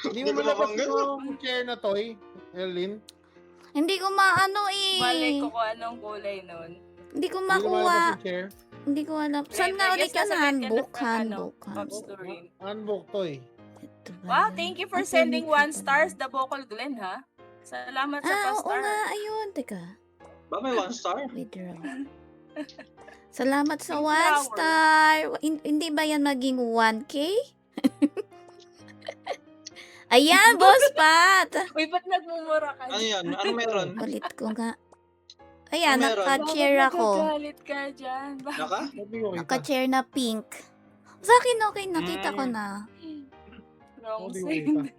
Speaker 4: Hindi mo
Speaker 2: Hindi ko
Speaker 4: malabas
Speaker 2: mabangga.
Speaker 4: yung chair na toy, Erlyn.
Speaker 1: Hindi ko maano eh.
Speaker 3: Balik ko kung anong kulay nun.
Speaker 1: Hindi ko
Speaker 4: Hindi mo malabas
Speaker 1: makuha.
Speaker 4: yung chair.
Speaker 1: Hindi ko alam. Saan nga ulit
Speaker 3: Yes,
Speaker 1: yun?
Speaker 3: nasa red
Speaker 1: Handbook,
Speaker 3: ka na from,
Speaker 1: handbook,
Speaker 3: Pops
Speaker 1: handbook.
Speaker 3: Turin.
Speaker 4: Handbook to eh.
Speaker 1: Ito ba
Speaker 3: Wow,
Speaker 1: yan?
Speaker 3: thank you for
Speaker 1: Ay,
Speaker 3: sending
Speaker 1: pwede
Speaker 3: 1
Speaker 1: ka
Speaker 3: stars,
Speaker 1: pala.
Speaker 3: the vocal Glenn, ha? Salamat sa
Speaker 1: Oo
Speaker 3: pa-star.
Speaker 1: nga, ayun. Teka,
Speaker 2: Ba may 1 star?
Speaker 1: withdraw. Salamat sa
Speaker 3: Pink
Speaker 1: 1
Speaker 3: flower.
Speaker 1: star. Hindi ba yan maging 1K? Ayan, Boss Pat!
Speaker 3: Uy, ba't nagmumura ka?
Speaker 2: Ano yan? Ano meron?
Speaker 1: Ulit ko nga. Ayan,
Speaker 2: Ano meron?
Speaker 1: naka-chair ako.
Speaker 3: Nagagalit ka dyan?
Speaker 2: Naka?
Speaker 4: Sabi ko kita.
Speaker 1: Naka-chair na pink. Sa akin, okay. Nakita ko
Speaker 2: Mm.
Speaker 1: na.
Speaker 3: Wrong
Speaker 4: Sabi ko
Speaker 3: send.
Speaker 4: kita.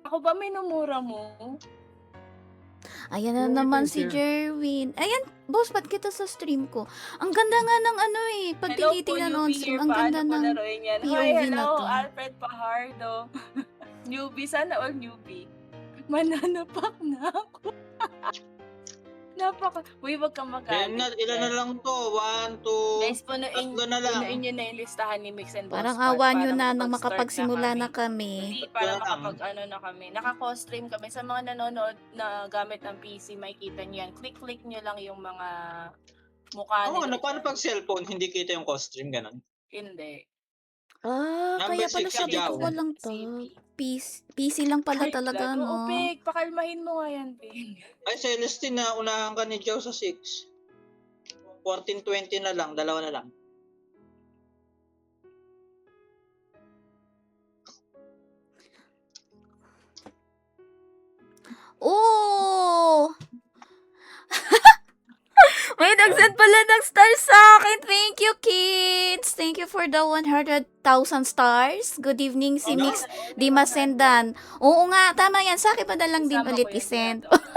Speaker 3: Ako ba minumura mo?
Speaker 1: Ayan na
Speaker 4: Yung
Speaker 1: naman
Speaker 4: ito,
Speaker 1: si
Speaker 4: chair.
Speaker 1: Jerwin. Ayan, boss, ba't kita sa stream ko? Ang ganda nga ng ano eh. Pag
Speaker 3: Hello po,
Speaker 1: tinitingnan
Speaker 3: newbie
Speaker 1: on stream,
Speaker 3: here.
Speaker 1: ang ganda
Speaker 3: Paano po
Speaker 1: ng...
Speaker 3: laruin yan?
Speaker 1: POV
Speaker 3: Hi,
Speaker 1: na
Speaker 3: hello,
Speaker 1: to.
Speaker 3: Alfred Pajardo. Newbie, sana all newbie. Mananapak na ako. Uy, wag kang magalit.
Speaker 2: Ilan na lang to? 1, 2,
Speaker 3: Guys, punuin
Speaker 2: tatlo na lang.
Speaker 3: nyo na yung listahan ni Mix and Boss
Speaker 1: Parang
Speaker 3: Part
Speaker 1: awa
Speaker 3: para
Speaker 1: nyo na nang
Speaker 3: makapag-start
Speaker 1: makapagsimula na
Speaker 3: kami.
Speaker 1: kami.
Speaker 3: Hindi, para
Speaker 2: Wala lang.
Speaker 3: makapag-ano na kami. Naka-co-stream kami. Sa mga nanonood na gamit ng PC, makikita nyo yan. Click-click nyo lang yung mga mukha
Speaker 2: Oo,
Speaker 3: nila.
Speaker 2: paano pag cellphone, hindi kita yung cost stream, ganun?
Speaker 3: Hindi.
Speaker 1: Ah,
Speaker 2: Number
Speaker 1: kaya pala
Speaker 2: 6 si
Speaker 1: sabi ko
Speaker 2: Jao.
Speaker 1: walang to.
Speaker 3: CP.
Speaker 1: PC lang pala
Speaker 3: Ay,
Speaker 1: talaga,
Speaker 3: gago.
Speaker 1: no?
Speaker 3: Peg, pakalmahin mo nga yan, Peg.
Speaker 2: Ay, Celestine na, unahan ka ni Joe sa 6. 14-20 na lang, dalawa na lang.
Speaker 1: Oh! May nagsend pala ng stars sa akin. Thank you, kids. Thank you for the 100,000 stars. Good evening, si
Speaker 2: Ano?
Speaker 1: Mix Di Masendan. Oo nga, tama yan. Sa akin pa na lang din
Speaker 3: Kasama
Speaker 1: ulit
Speaker 3: ko yung
Speaker 1: isend.
Speaker 3: binato.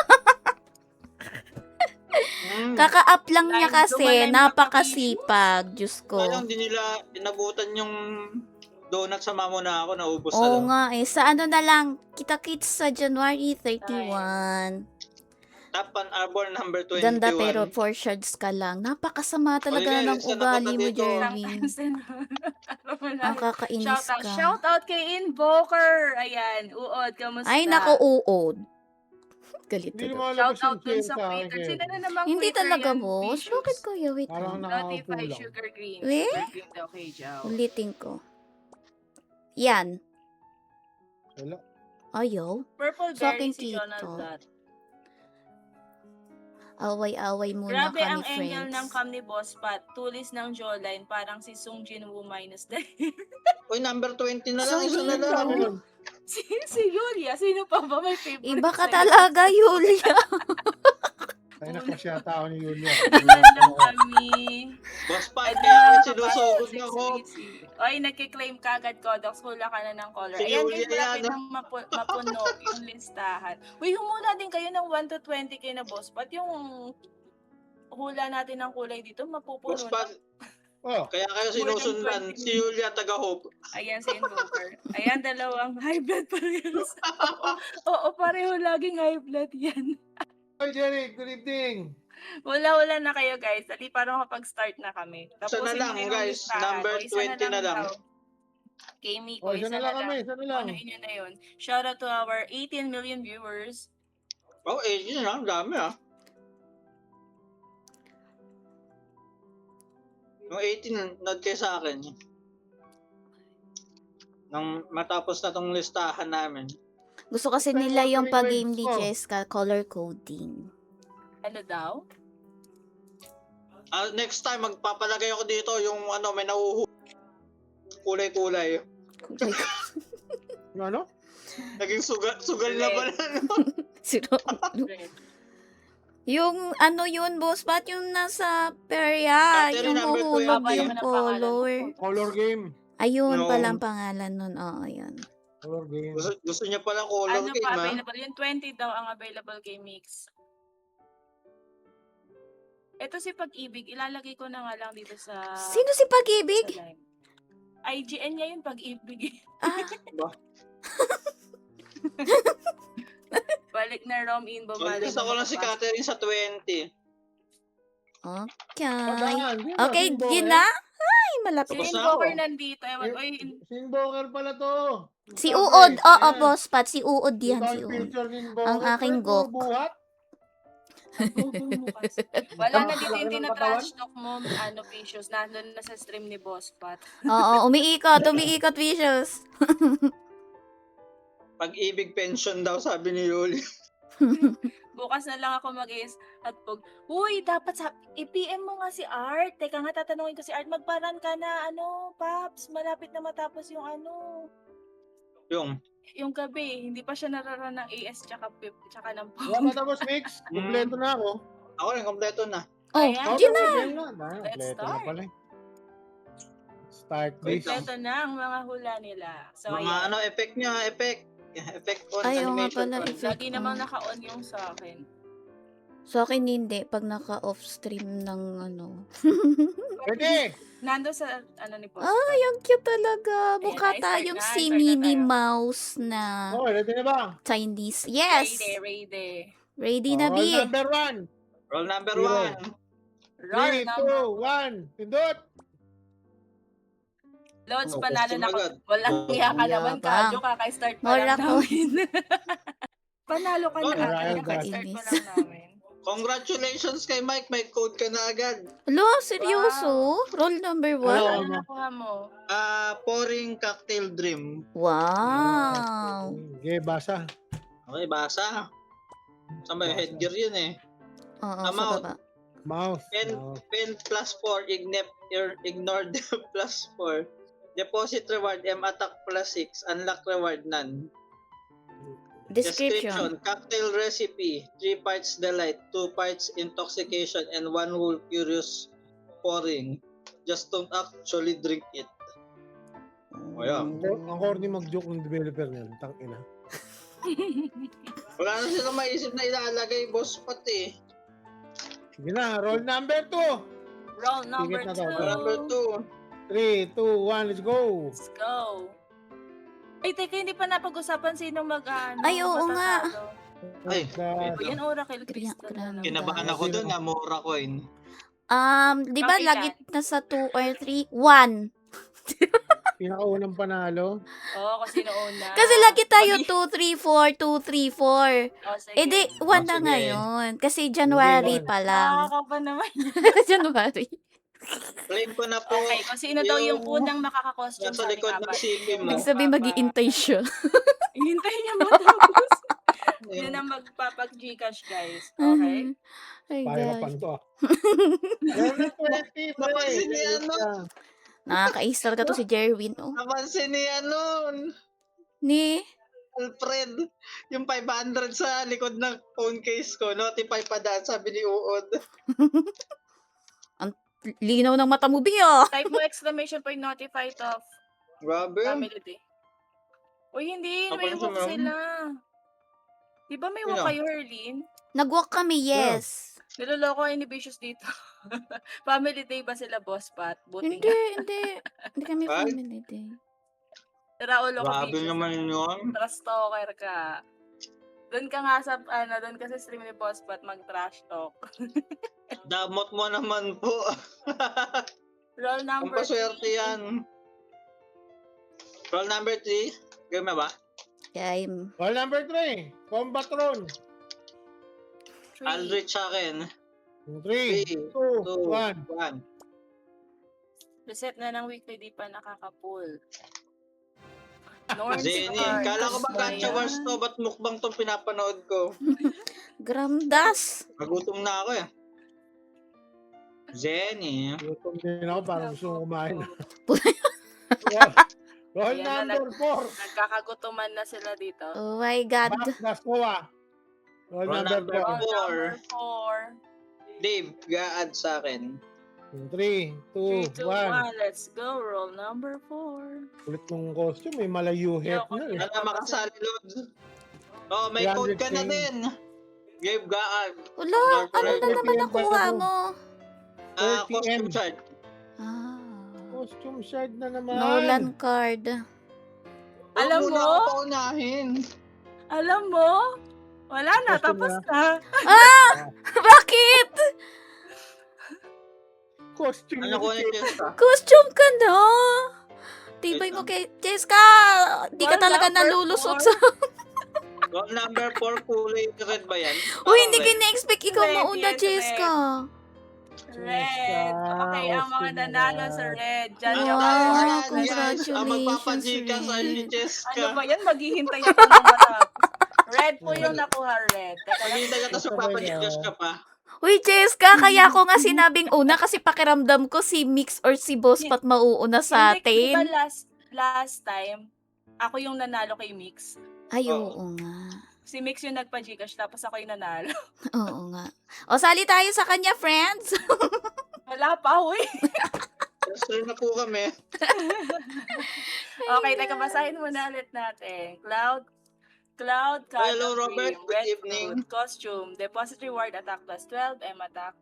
Speaker 1: Kaka-up lang niya
Speaker 3: Live,
Speaker 1: kasi.
Speaker 3: dumalay mga
Speaker 1: Napakasipag. Diyos ko.
Speaker 2: Sayang, di nila inabutan yung donut sa mamo na ako, naubos na
Speaker 1: Oo
Speaker 2: lang.
Speaker 1: nga eh. Sa ano na lang, kita-kits sa January 31.
Speaker 2: Top Pan Arbor number 21.
Speaker 1: Ganda pero 4 shards ka lang. Napakasama talaga
Speaker 2: Oy,
Speaker 1: ng
Speaker 2: guys, sa
Speaker 1: ugali mo,
Speaker 2: nakatabi ko.
Speaker 1: Jerwin. Ang kakainis
Speaker 3: Shout out,
Speaker 1: ka.
Speaker 3: shout out kay Invoker. Ayan, uod, kamusta?
Speaker 1: Ay, nako, uod. Galit
Speaker 4: Hindi
Speaker 1: to.
Speaker 4: naman alam
Speaker 3: Shout
Speaker 4: kung
Speaker 3: out dun
Speaker 4: sincere
Speaker 3: sa
Speaker 4: sa akin.
Speaker 3: Twitter.
Speaker 4: eh.
Speaker 3: Sino na namang
Speaker 1: Hindi
Speaker 3: Twitter
Speaker 1: talaga,
Speaker 3: yan,
Speaker 1: boss.
Speaker 3: Vicious?
Speaker 1: Bakit kuya? Wait
Speaker 4: Parang
Speaker 1: lang.
Speaker 4: nakaupo
Speaker 3: Notify
Speaker 4: lang.
Speaker 3: Sugar Green.
Speaker 1: Weh?
Speaker 3: Sugar Green daw kay Jao.
Speaker 1: Ulitin ko. Yan.
Speaker 4: Wala.
Speaker 1: Ayaw.
Speaker 3: Purple
Speaker 1: Sa akin
Speaker 3: Berry si Jonald
Speaker 1: dito.
Speaker 3: Dot.
Speaker 1: Away-away muna
Speaker 3: Grabe
Speaker 1: kami,
Speaker 3: ang angle ng
Speaker 1: friends.
Speaker 3: cam ni Boss Pat. Tulis ng jawline. Parang si Sung Jin Woo minus the
Speaker 2: Uy, number 20 na
Speaker 1: So,
Speaker 2: lang, isa na
Speaker 1: yun
Speaker 2: lang.
Speaker 1: lang.
Speaker 3: si Yulia. Sino pa ba may favorite?
Speaker 1: Iba ka
Speaker 3: sa'yo?
Speaker 1: talaga, Yulia.
Speaker 4: Ay, nakasyata ako ni Julia.
Speaker 3: Ilan lang kami.
Speaker 2: Boss Pat,
Speaker 3: Ay,
Speaker 2: kaya ako
Speaker 3: nakakapasok
Speaker 2: sinusugod
Speaker 3: si
Speaker 2: na ako.
Speaker 3: Sweetie. Oy, nagkiklaim ka agad, Kodox. Hula ka na ng color.
Speaker 2: Si
Speaker 3: Ayan,
Speaker 2: Yulia
Speaker 3: guys, malapit
Speaker 2: yan,
Speaker 3: nang mapuno yung listahan. Uy, humula din kayo ng 1 to 20 kayo na Boss Pat. Yung hula natin ng kulay dito, mapupuno
Speaker 2: Boss Pat,
Speaker 3: na.
Speaker 4: Oh,
Speaker 2: kaya kayo sinusundan.
Speaker 3: 20.
Speaker 2: Si Julia, taga-hope.
Speaker 3: Ayan si Invoker. Ayan, dalawang high blood parehas. Oo, pareho laging high blood yan.
Speaker 4: hi Jerry, good evening.
Speaker 3: Wala na kayo guys. Dali para makapag-start na kami.
Speaker 2: Isa na lang,
Speaker 3: nyo yung
Speaker 2: guys.
Speaker 3: listahan.
Speaker 2: Number
Speaker 3: O, isa
Speaker 2: 20 na lang.
Speaker 3: daw. Kay Miko,
Speaker 4: Oh, isa na lang kami, isa na lang.
Speaker 3: Ano inyo na yun? Shout out to our 18 million viewers.
Speaker 2: Oh, 18 na, dami ah. Yung 18, nod kayo sa akin. Nang matapos na tong listahan namin.
Speaker 1: Gusto kasi
Speaker 4: Pero
Speaker 1: nila yung
Speaker 4: mga
Speaker 1: pag-game ni
Speaker 4: ko.
Speaker 1: Jessica, color coding.
Speaker 3: Ano daw?
Speaker 2: Next time, magpapalagay ako dito yung ano, may nauuho. Kulay-kulay.
Speaker 4: Yung ano?
Speaker 2: Naging sugal na ba na?
Speaker 1: Sino? Yung ano yun, boss, ba't yung nasa perya?
Speaker 2: Battery
Speaker 1: Yung
Speaker 2: number
Speaker 1: huhulog
Speaker 3: 20.
Speaker 1: yung
Speaker 3: Ano
Speaker 1: color.
Speaker 4: Color game.
Speaker 1: Ayun
Speaker 2: No.
Speaker 1: palang pangalan nun. Oo, yun.
Speaker 4: Color game.
Speaker 2: Gusto niya pala color
Speaker 3: Ano
Speaker 2: game,
Speaker 3: pa
Speaker 2: ha?
Speaker 3: available? Yung 20 daw ang available kay Mix. Ito si Pag-ibig, ilalagay ko na nga lang dito sa...
Speaker 1: Sino si Pag-ibig?
Speaker 3: sa line. IGN niya yung Pag-ibig.
Speaker 1: Ah,
Speaker 3: Balik na Rom in, bumalik.
Speaker 2: Gusto ko lang si Catherine sa 20.
Speaker 1: okay.
Speaker 4: Padaan, yun na,
Speaker 1: Okay,
Speaker 4: Sinboker.
Speaker 1: yun na? Ay, malapit.
Speaker 3: Si
Speaker 2: Tapos na
Speaker 3: Invoker
Speaker 2: ako.
Speaker 3: nandito. Ewan, oy,
Speaker 4: Sinboker pala to.
Speaker 1: Si
Speaker 4: Sabi,
Speaker 1: Uod. Oo,
Speaker 4: ayan.
Speaker 1: boss, Pat. Si Uod yan,
Speaker 4: Ito
Speaker 1: si
Speaker 4: ang
Speaker 1: Uod.
Speaker 4: picture ni Sinboker.
Speaker 1: Ang aking
Speaker 4: Pwede
Speaker 1: gok.
Speaker 4: mo buhat?
Speaker 3: Bubong mo kasi. Wala na dito
Speaker 4: Laki
Speaker 3: yung
Speaker 4: ng
Speaker 3: tinatrash talk mo, Vicious. Nandun na sa stream ni Boss Pat.
Speaker 1: Oo, umiikot, Vicious.
Speaker 2: Pag-ibig pension daw, sabi ni Yuli.
Speaker 3: Bukas na lang ako at pag, uy, dapat i-PM mo nga si Art. Teka nga, tatanungin ko si Art, magparan ka na, Paps, malapit na matapos yung yung gabi. Hindi pa siya nararan ng AS tsaka ng
Speaker 4: Wala
Speaker 3: POM.
Speaker 4: pa tapos, Mix. Kompleto na ako.
Speaker 2: Ako rin, kompleto na.
Speaker 1: Oh,
Speaker 3: Ayan.
Speaker 1: yun na.
Speaker 3: Let's
Speaker 4: Kompleto na
Speaker 3: start.
Speaker 4: pala. Start
Speaker 2: Wait
Speaker 4: this.
Speaker 2: lang.
Speaker 3: Ito na ang mga hula nila. So,
Speaker 2: Mga
Speaker 3: ayan.
Speaker 2: effect nyo, effect on
Speaker 1: Ay, oo nga
Speaker 2: animation.
Speaker 1: pala,
Speaker 2: on.
Speaker 1: effect.
Speaker 3: Lagi namang naka-on yung sa akin.
Speaker 1: Sa akin hindi, pag naka-off stream ng
Speaker 4: Pwede!
Speaker 3: Nando sa, ni Boss.
Speaker 1: Ay, ang cute talaga.
Speaker 3: Ayan,
Speaker 1: Mukha
Speaker 3: ay, start
Speaker 1: tayong
Speaker 3: na,
Speaker 1: si
Speaker 3: start na
Speaker 1: Minnie
Speaker 3: tayo.
Speaker 1: Mouse na
Speaker 4: Oh, ready na ba?
Speaker 1: Chinese. Yes!
Speaker 3: Ready.
Speaker 1: Ready na,
Speaker 4: Roll
Speaker 1: B.
Speaker 4: number 1.
Speaker 2: Roll number
Speaker 4: Zero.
Speaker 2: 1.
Speaker 3: Roll
Speaker 4: 3,
Speaker 3: number
Speaker 4: 2, 1. Pindot!
Speaker 3: Loads,
Speaker 2: Oh,
Speaker 3: panalo na
Speaker 2: question
Speaker 3: ako.
Speaker 2: agad.
Speaker 3: Walang
Speaker 2: Oh,
Speaker 3: iya ka naman,
Speaker 1: yabang.
Speaker 3: Kadyo, kaka-start pa
Speaker 1: Wala
Speaker 3: lang
Speaker 1: ko.
Speaker 3: namin. Panalo ka na
Speaker 2: Oh,
Speaker 3: agad,
Speaker 4: Royal
Speaker 3: kaka-start pa
Speaker 1: Dust.
Speaker 3: lang namin.
Speaker 2: Congratulations kay Mike, may code ka na agad.
Speaker 1: Hello, seryoso? Roll number 1?
Speaker 4: Hello.
Speaker 3: Ano nakuha mo?
Speaker 2: Pouring cocktail dream.
Speaker 1: Wow!
Speaker 4: Okay, basa.
Speaker 2: Okay, basa. Sa may headgear yun eh.
Speaker 1: Oo, sa
Speaker 2: Amount.
Speaker 1: baba.
Speaker 4: Mouse.
Speaker 2: Pen plus 4, ignore the plus 4. Deposit reward, attack plus 6, unlock reward, none.
Speaker 1: Description.
Speaker 2: Cocktail recipe, 3 parts delight, 2 parts intoxication, and 1 whole curious pouring. Just don't actually drink it. O yan.
Speaker 4: Ang corny mag-joke ng developer niyan. Tangina.
Speaker 2: Wala na silang maisip na ilalagay, boss Pat eh.
Speaker 4: Sige na, roll number 2.
Speaker 3: Roll number
Speaker 4: Tigit na to.
Speaker 3: 2.
Speaker 2: Roll number 2.
Speaker 4: 3, 2, 1, let's go.
Speaker 3: Let's go. Ay, teka, hindi pa napag-usapan sino
Speaker 1: Ay, oo nga.
Speaker 3: matatalo.
Speaker 2: Ay,
Speaker 3: O, yan, Oracle Crystal na naman.
Speaker 2: Kinabahan ako dun na mura coin.
Speaker 1: Di ba
Speaker 3: Okay,
Speaker 1: lagi na sa 2 or 3? 1.
Speaker 4: Pinakaunang panalo.
Speaker 3: Oo, kasi una.
Speaker 1: Kasi lagi tayo 2, 3, 4, 2, 3, 4.
Speaker 3: Oh, sige.
Speaker 1: Eh di, 1 na
Speaker 2: sige.
Speaker 1: ngayon. Kasi January
Speaker 4: Hindi,
Speaker 1: pa lang.
Speaker 3: Nakaka pa naman.
Speaker 1: January.
Speaker 2: Claim ko na po.
Speaker 3: Okay, kung sino daw yung unang makaka-costume
Speaker 2: Nasa
Speaker 3: sa
Speaker 2: likod
Speaker 3: ating
Speaker 2: ng
Speaker 3: apat.
Speaker 2: CP mo.
Speaker 1: Ibig sabihin, mag-iintay siya.
Speaker 3: Hintay niya matapos. Yun ang magpapag-Gcash, guys. Okay?
Speaker 1: Ay,
Speaker 4: Pahirapan
Speaker 1: gosh.
Speaker 4: to ah. Roll na 20,
Speaker 2: Napansin ni ano?
Speaker 1: Nakaka-ace talaga to si Jerwin. Oh.
Speaker 2: Napansin ni
Speaker 1: Ni?
Speaker 2: Alfred, yung 500 sa likod ng phone case ko, notify pa daan, sabi ni Uod.
Speaker 1: Linaw ng mata mo, Bio.
Speaker 3: Type mo exclamation point notify to
Speaker 2: Grabe.
Speaker 3: family day. Uy, hindi. May
Speaker 2: Kapalit
Speaker 3: walk
Speaker 2: naman.
Speaker 3: sila. Di ba may walk
Speaker 2: Sino?
Speaker 3: kayo, Herlin?
Speaker 1: Nag-walk kami, yes.
Speaker 3: Niloloko kayo ni Vicious dito. Family day ba sila, Boss Pat? Buti
Speaker 1: Hindi,
Speaker 3: nga.
Speaker 1: hindi. Hindi kami
Speaker 2: Ay.
Speaker 1: family day.
Speaker 3: Raulo ko,
Speaker 2: Grabe
Speaker 3: Vicious.
Speaker 2: naman yun.
Speaker 3: Trash talker ka. Doon ka nga sa, doon ka sa stream ni Boss Pat mag-trash talk.
Speaker 2: Damot mo naman po.
Speaker 3: Roll
Speaker 2: Kung
Speaker 3: number
Speaker 2: paswerte
Speaker 3: 3.
Speaker 2: yan. Roll number 3. Game na ba?
Speaker 1: Game.
Speaker 4: Roll number 3. Combatron.
Speaker 2: Aldrich sa akin.
Speaker 4: 3, 2,
Speaker 2: 2,
Speaker 4: 1.
Speaker 2: 1.
Speaker 3: Reset na ng weekly, di pa nakaka-pull. Norm
Speaker 2: Zeni,
Speaker 3: Star.
Speaker 2: kala ko ba
Speaker 3: Ano
Speaker 2: Gacha
Speaker 3: yan?
Speaker 2: Wars to? Ba't mukbang tong pinapanood ko?
Speaker 1: Gramdas.
Speaker 2: Nagutom na ako eh. Zeni.
Speaker 4: Gutom din ako, parang gusto kong kumain. Roll
Speaker 3: Ayan na,
Speaker 4: number 4.
Speaker 3: Nagkakagutuman na sila dito.
Speaker 1: Oh my God.
Speaker 4: Back na Soa. Roll
Speaker 2: Roll
Speaker 4: number
Speaker 2: number
Speaker 4: 4.
Speaker 3: Roll
Speaker 2: Four.
Speaker 3: number 4.
Speaker 2: Dave, ga-add sa akin.
Speaker 4: 3,
Speaker 3: 3, 2,
Speaker 4: 2, 1.
Speaker 3: 1. Let's go. Roll number 4.
Speaker 4: Ulit ng costume, may malayu head na eh.
Speaker 2: Wala makasali, Lods. Oh, may code ka na
Speaker 4: 300K.
Speaker 2: din. Gabe, ga-add.
Speaker 1: Wala, ano na naman nakuha mo?
Speaker 2: Costume
Speaker 4: 30M.
Speaker 2: chart.
Speaker 1: Ah.
Speaker 4: Costume shard na naman.
Speaker 1: Nolan card.
Speaker 3: Alam
Speaker 2: Huwag muna
Speaker 3: mo?
Speaker 2: ako paunahin.
Speaker 3: Alam mo? Wala na.
Speaker 4: Gusto
Speaker 3: Tapos
Speaker 4: na.
Speaker 3: na.
Speaker 1: Bakit?
Speaker 4: Costume
Speaker 2: Ano ko yung Cheska?
Speaker 1: Costume ka na. Tibay mo kay Cheska. Di ka
Speaker 3: Roll
Speaker 1: talaga
Speaker 3: number
Speaker 1: nalulusot
Speaker 3: 4.
Speaker 1: sa...
Speaker 2: Roll number 4, kulay red ba yan?
Speaker 1: Uy, hindi
Speaker 2: Parang
Speaker 1: ko
Speaker 2: red.
Speaker 1: na-expect ikaw
Speaker 3: Red,
Speaker 1: mauna,
Speaker 3: yes,
Speaker 1: Jessica.
Speaker 3: Red. Okay, ang mga
Speaker 4: Austin
Speaker 3: nanalo sa
Speaker 4: Red.
Speaker 3: red. Diyan
Speaker 2: Ay,
Speaker 3: yung
Speaker 1: Wow,
Speaker 2: tayo
Speaker 3: award.
Speaker 2: yan, guys. Ang
Speaker 1: congratulations,
Speaker 2: magpapajikas ay si
Speaker 1: Red.
Speaker 2: Jessica.
Speaker 3: Ano ba yan? Maghihintay ako ng matapos. Red po yung nakuha, red. Teka lang.
Speaker 2: Maghintay ka tapos magpapajikas ka pa.
Speaker 1: Uy, Jessica, kaya ko nga sinabing una kasi pakiramdam ko si Mix or si Boss Pat mauuna sa
Speaker 3: Hindi, di ba
Speaker 1: atin.
Speaker 3: last time, ako yung nanalo kay Mix.
Speaker 1: Ay,
Speaker 2: Oo.
Speaker 1: oo nga.
Speaker 3: Si Mix yung nagpa-Gcash, tapos ako yung nanalo.
Speaker 1: Oo nga. O, sali tayo sa kanya, friends.
Speaker 3: Wala pa, huy.
Speaker 2: Sir na po kami.
Speaker 3: Okay, teka, basahin muna ulit natin. Cloud,
Speaker 2: Hello,
Speaker 3: Card
Speaker 2: Robert.
Speaker 3: Cream,
Speaker 2: Good
Speaker 3: Red
Speaker 2: evening.
Speaker 3: Fruit, Costume, Deposit Reward, Attack plus 12, M Attack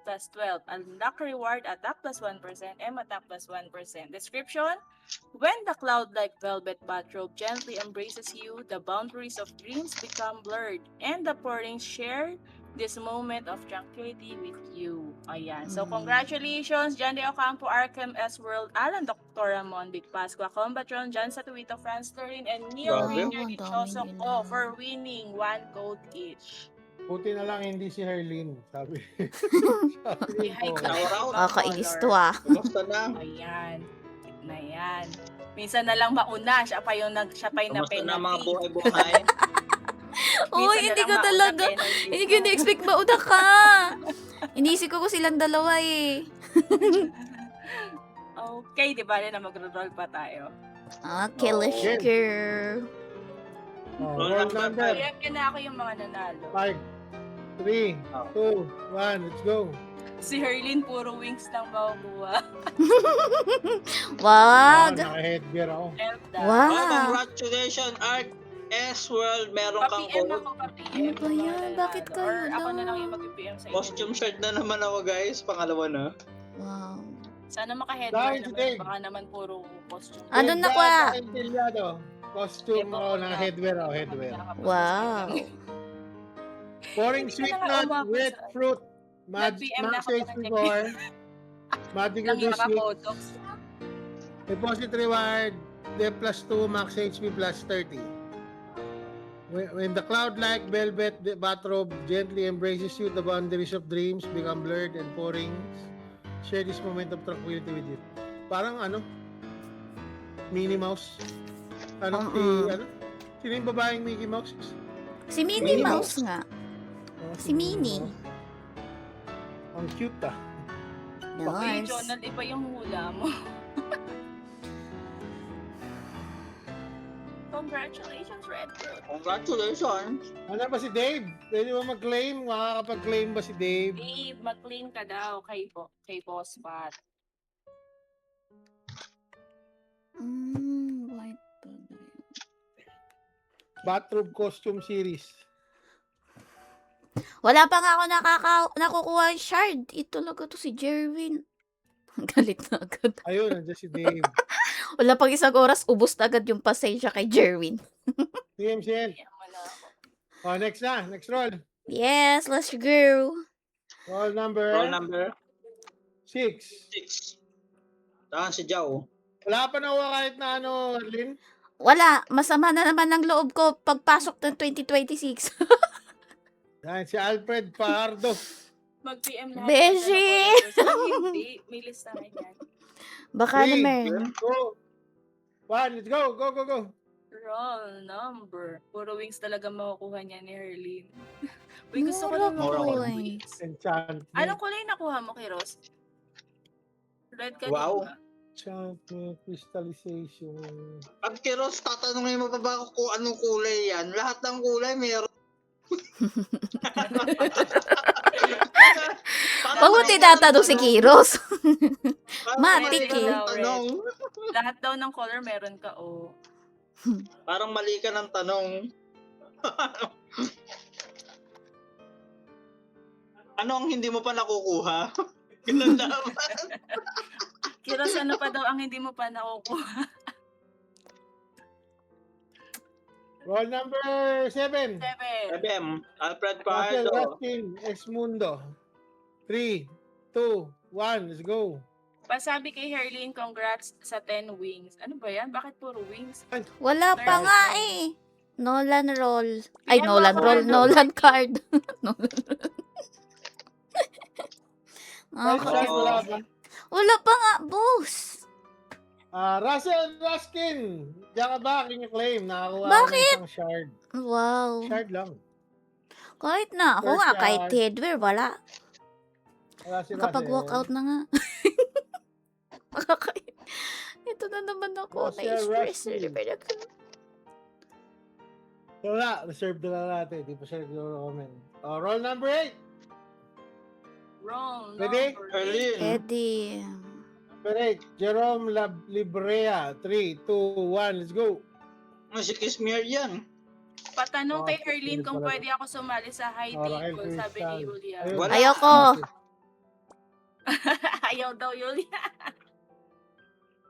Speaker 3: plus 12, Unlock Reward, Attack plus 1%, M Attack plus 1%. Description: when the cloud-like velvet bathrobe gently embraces you, the boundaries of dreams become blurred, and the Porrings share this moment of tranquility with you. Ayan. So, congratulations, John De Ocampo, Arkham S. World, Alan Dr. Ramon, Big Pasqua, Combatron, John Satuito, Franz Turin, and Neil
Speaker 2: Grabe.
Speaker 3: Rainier
Speaker 1: Ang
Speaker 3: Dichosok
Speaker 1: daming nila.
Speaker 3: for winning 1 code each.
Speaker 4: Buti na lang hindi si Herlin, sabi. Sabi
Speaker 3: I-hide
Speaker 4: ko.
Speaker 3: ko na yung ibang
Speaker 1: Kakainis to
Speaker 3: color.
Speaker 1: ah.
Speaker 2: Kumusta na?
Speaker 3: Ayan. Na yan. Minsan na lang mauna, siya pa yung na
Speaker 2: Kumusta na mga
Speaker 3: penalty.
Speaker 2: buhay-buhay?
Speaker 1: Uy,
Speaker 3: Minsan na
Speaker 1: hindi
Speaker 3: lang
Speaker 1: ko
Speaker 3: mauna,
Speaker 1: talaga.
Speaker 3: penalty.
Speaker 1: Hindi ko na-expect mauna ka. Inisip ko silang dalawa eh.
Speaker 3: Okay, di ba na mag-roll pa tayo?
Speaker 1: Okay, let's
Speaker 4: Okay.
Speaker 1: go.
Speaker 4: Oh,
Speaker 2: Roll
Speaker 4: roll
Speaker 2: number
Speaker 4: number.
Speaker 3: Kaya na ako yung mga nanalo.
Speaker 4: 5, 3,
Speaker 2: Oh.
Speaker 4: 2, 1, let's go.
Speaker 3: Si Herlin, puro wings lang makukuha.
Speaker 1: Wag.
Speaker 4: Naka-headgear ako.
Speaker 3: Help na.
Speaker 1: Wow.
Speaker 2: Oh, congratulations, Art S World. Meron kang
Speaker 3: Pa-PM
Speaker 2: code.
Speaker 3: ako, pa-PM.
Speaker 1: Ano ba
Speaker 3: yung mga
Speaker 1: yan?
Speaker 3: nanalo.
Speaker 1: Bakit kayo
Speaker 3: Or ako na lang
Speaker 1: lang?
Speaker 3: yung mag-PM sa inyo.
Speaker 2: Costume shirt na naman ako, guys. Pangalawa na.
Speaker 1: Wow.
Speaker 3: Sana maka-headwear
Speaker 4: Dahil
Speaker 3: naman.
Speaker 4: today.
Speaker 3: Baka naman puro costume.
Speaker 1: Ano na
Speaker 4: Ganda,
Speaker 1: kwa?
Speaker 4: Intilyado. Costume
Speaker 3: Ebo,
Speaker 4: ako,
Speaker 3: wala.
Speaker 4: naka-headwear ako, headwear.
Speaker 1: Wow.
Speaker 4: Pouring
Speaker 3: Hindi
Speaker 4: sweet
Speaker 3: ka na nga
Speaker 4: nut,
Speaker 3: umabot
Speaker 4: wet
Speaker 3: sa-
Speaker 4: fruit,
Speaker 3: Nag-PM na
Speaker 4: max
Speaker 3: ako
Speaker 4: HP
Speaker 3: ng
Speaker 4: before, magic
Speaker 3: Lang yung
Speaker 4: reduce week,
Speaker 3: naka-botox.
Speaker 4: deposit reward, D plus 2, max HP plus 30. When the cloud-like velvet bathrobe gently embraces you, the boundaries of dreams become blurred and pouring. Share this moment of tranquility with you. Parang ano? Minnie Mouse. Ano? Ano? Sino yung babaeng Mickey Mouse?
Speaker 1: Si Minnie
Speaker 4: Minnie
Speaker 1: Mouse nga.
Speaker 4: Oh,
Speaker 1: Si Minnie.
Speaker 4: Mouse. Ang cute ah.
Speaker 3: Okay,
Speaker 1: Nice.
Speaker 3: Jonald, iba yung hula mo. Congratulations, Red Fruit.
Speaker 2: Congratulations.
Speaker 4: Ano ba si Dave? Pwede ba mag-claim? Makakapag-claim ba si Dave?
Speaker 3: Dave, mag-claim ka daw kay Boss Pat.
Speaker 1: White pala.
Speaker 4: Bathrobe Costume Series.
Speaker 1: Wala pa nga ako nakukuha yung shard. Ito talaga to si Jerwin. Galit na agad.
Speaker 4: Ayun, nandiyan si Dave.
Speaker 1: Wala pang isang oras, ubos na agad yung pasensya kay Jerwin.
Speaker 4: TMCL.
Speaker 3: Kaya wala ako.
Speaker 4: Oh, next na. Next roll.
Speaker 1: Yes, let's go.
Speaker 4: Roll number
Speaker 2: Roll number
Speaker 4: 6.
Speaker 2: 6. Saan si Jao?
Speaker 4: Wala pa na kahit na ano, Lynn.
Speaker 1: Wala, masama na naman ng loob ko pagpasok ng 2026.
Speaker 4: Yan, si Alfred Pardo.
Speaker 3: Mag-PM lahat.
Speaker 1: Beshi!
Speaker 3: Hindi, may listahan yan.
Speaker 1: Baka
Speaker 4: 3,
Speaker 1: naman.
Speaker 4: 2, 1, let's go. Go, go, go.
Speaker 3: Roll number. Puro wings talaga makukuha niya ni Herlin. Uy, gusto ko lang
Speaker 2: Mura
Speaker 3: makuha
Speaker 2: coins.
Speaker 3: wings.
Speaker 4: Enchantment.
Speaker 3: Anong kulay nakuha mo kay Ross? Red ka
Speaker 2: Wow.
Speaker 3: ba?
Speaker 4: Enchantment, crystallization.
Speaker 2: Pag kiros, tatanungin mo pa ba ako kung anong kulay yan? Lahat ng kulay meron.
Speaker 1: Huwag mo tinatanong si Kiros. Matik
Speaker 2: mali ka
Speaker 1: eh.
Speaker 2: ng tanong.
Speaker 3: Lahat daw ng color meron ka, oh.
Speaker 2: Parang mali ka ng tanong. Ano ang hindi mo pa nakukuha? Ganun dapat.
Speaker 3: Kiros, ano pa daw ang hindi mo pa nakukuha?
Speaker 4: Roll number 7.
Speaker 3: 7.
Speaker 2: Bem, Alfred
Speaker 4: Russell
Speaker 2: Pardo.
Speaker 4: Rustin, Esmundo. 3, 2, 1, let's go.
Speaker 3: Pasabi kay Herlin, congrats sa 10 wings. Ano ba yan? Bakit puro wings?
Speaker 1: Wala pa nga eh. Nolan roll. Ay,
Speaker 3: PM
Speaker 1: Nolan
Speaker 3: ako,
Speaker 1: roll.
Speaker 3: ano?
Speaker 1: Nolan card. Nolan.
Speaker 4: Five
Speaker 1: Okay.
Speaker 4: shard, wala
Speaker 2: Oo.
Speaker 4: ba?
Speaker 1: Wala pa nga, boss.
Speaker 4: Russell Raskin. Diyan ka ba? Can you claim? Nakakuha ako ng
Speaker 1: Bakit?
Speaker 4: isang shard.
Speaker 1: Wow.
Speaker 4: Shard lang.
Speaker 1: Kahit na. Ako
Speaker 4: First
Speaker 1: nga, kahit
Speaker 4: shard.
Speaker 1: headwear, wala.
Speaker 4: Wala si
Speaker 1: Nakapag-walk
Speaker 4: Russell.
Speaker 1: out na nga. Ito na naman ako.
Speaker 4: Russell
Speaker 1: Na-stress.
Speaker 4: Raskin. Wala. Reserve na lang natin. Di pa siya nag-comment. Roll number 8.
Speaker 3: Wrong.
Speaker 4: Ready?
Speaker 3: number
Speaker 2: Erlin.
Speaker 1: Eddie.
Speaker 4: Number 8. Jerome Librea. 3, 2, 1. Let's go.
Speaker 2: Si Kismier yan.
Speaker 3: Patanong kay
Speaker 4: Oh,
Speaker 3: Erlin kung
Speaker 4: pala.
Speaker 3: pwede ako sumali sa high
Speaker 4: Raquel
Speaker 3: table, sabi ni
Speaker 4: Crystal.
Speaker 3: Julia.
Speaker 4: Ayun.
Speaker 2: Wala.
Speaker 1: Ayoko.
Speaker 3: Ayaw daw, Julia.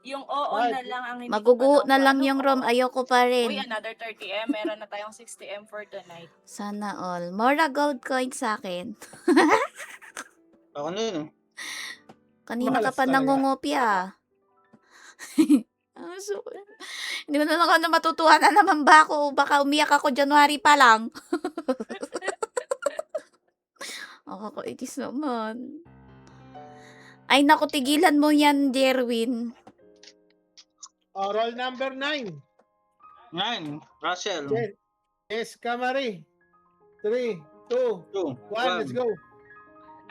Speaker 3: Yung oo
Speaker 4: Ay,
Speaker 3: na lang ang hindi
Speaker 1: Maguguho
Speaker 3: ko
Speaker 1: na
Speaker 3: pa
Speaker 1: lang
Speaker 3: daw
Speaker 1: yung
Speaker 3: po.
Speaker 1: rom. Ayoko pa
Speaker 3: Uy,
Speaker 1: rin.
Speaker 3: another 30M. Meron na tayong 60M for tonight.
Speaker 1: Sana all. Mora gold coin sa akin.
Speaker 2: Ako na yun.
Speaker 1: Kanina ka
Speaker 4: Malas
Speaker 1: pa
Speaker 4: talaga.
Speaker 1: nangungopia. Hindi ko na lang ako na matutuwa na naman ba ako. Baka umiyak ako January pa lang. Ako itis naman. Ay naku, tigilan mo yan, Derwin.
Speaker 4: Roll number 9.
Speaker 2: 9. Russell.
Speaker 4: Yes, Camari. 3, 2,
Speaker 2: 2.
Speaker 4: 1. Let's go.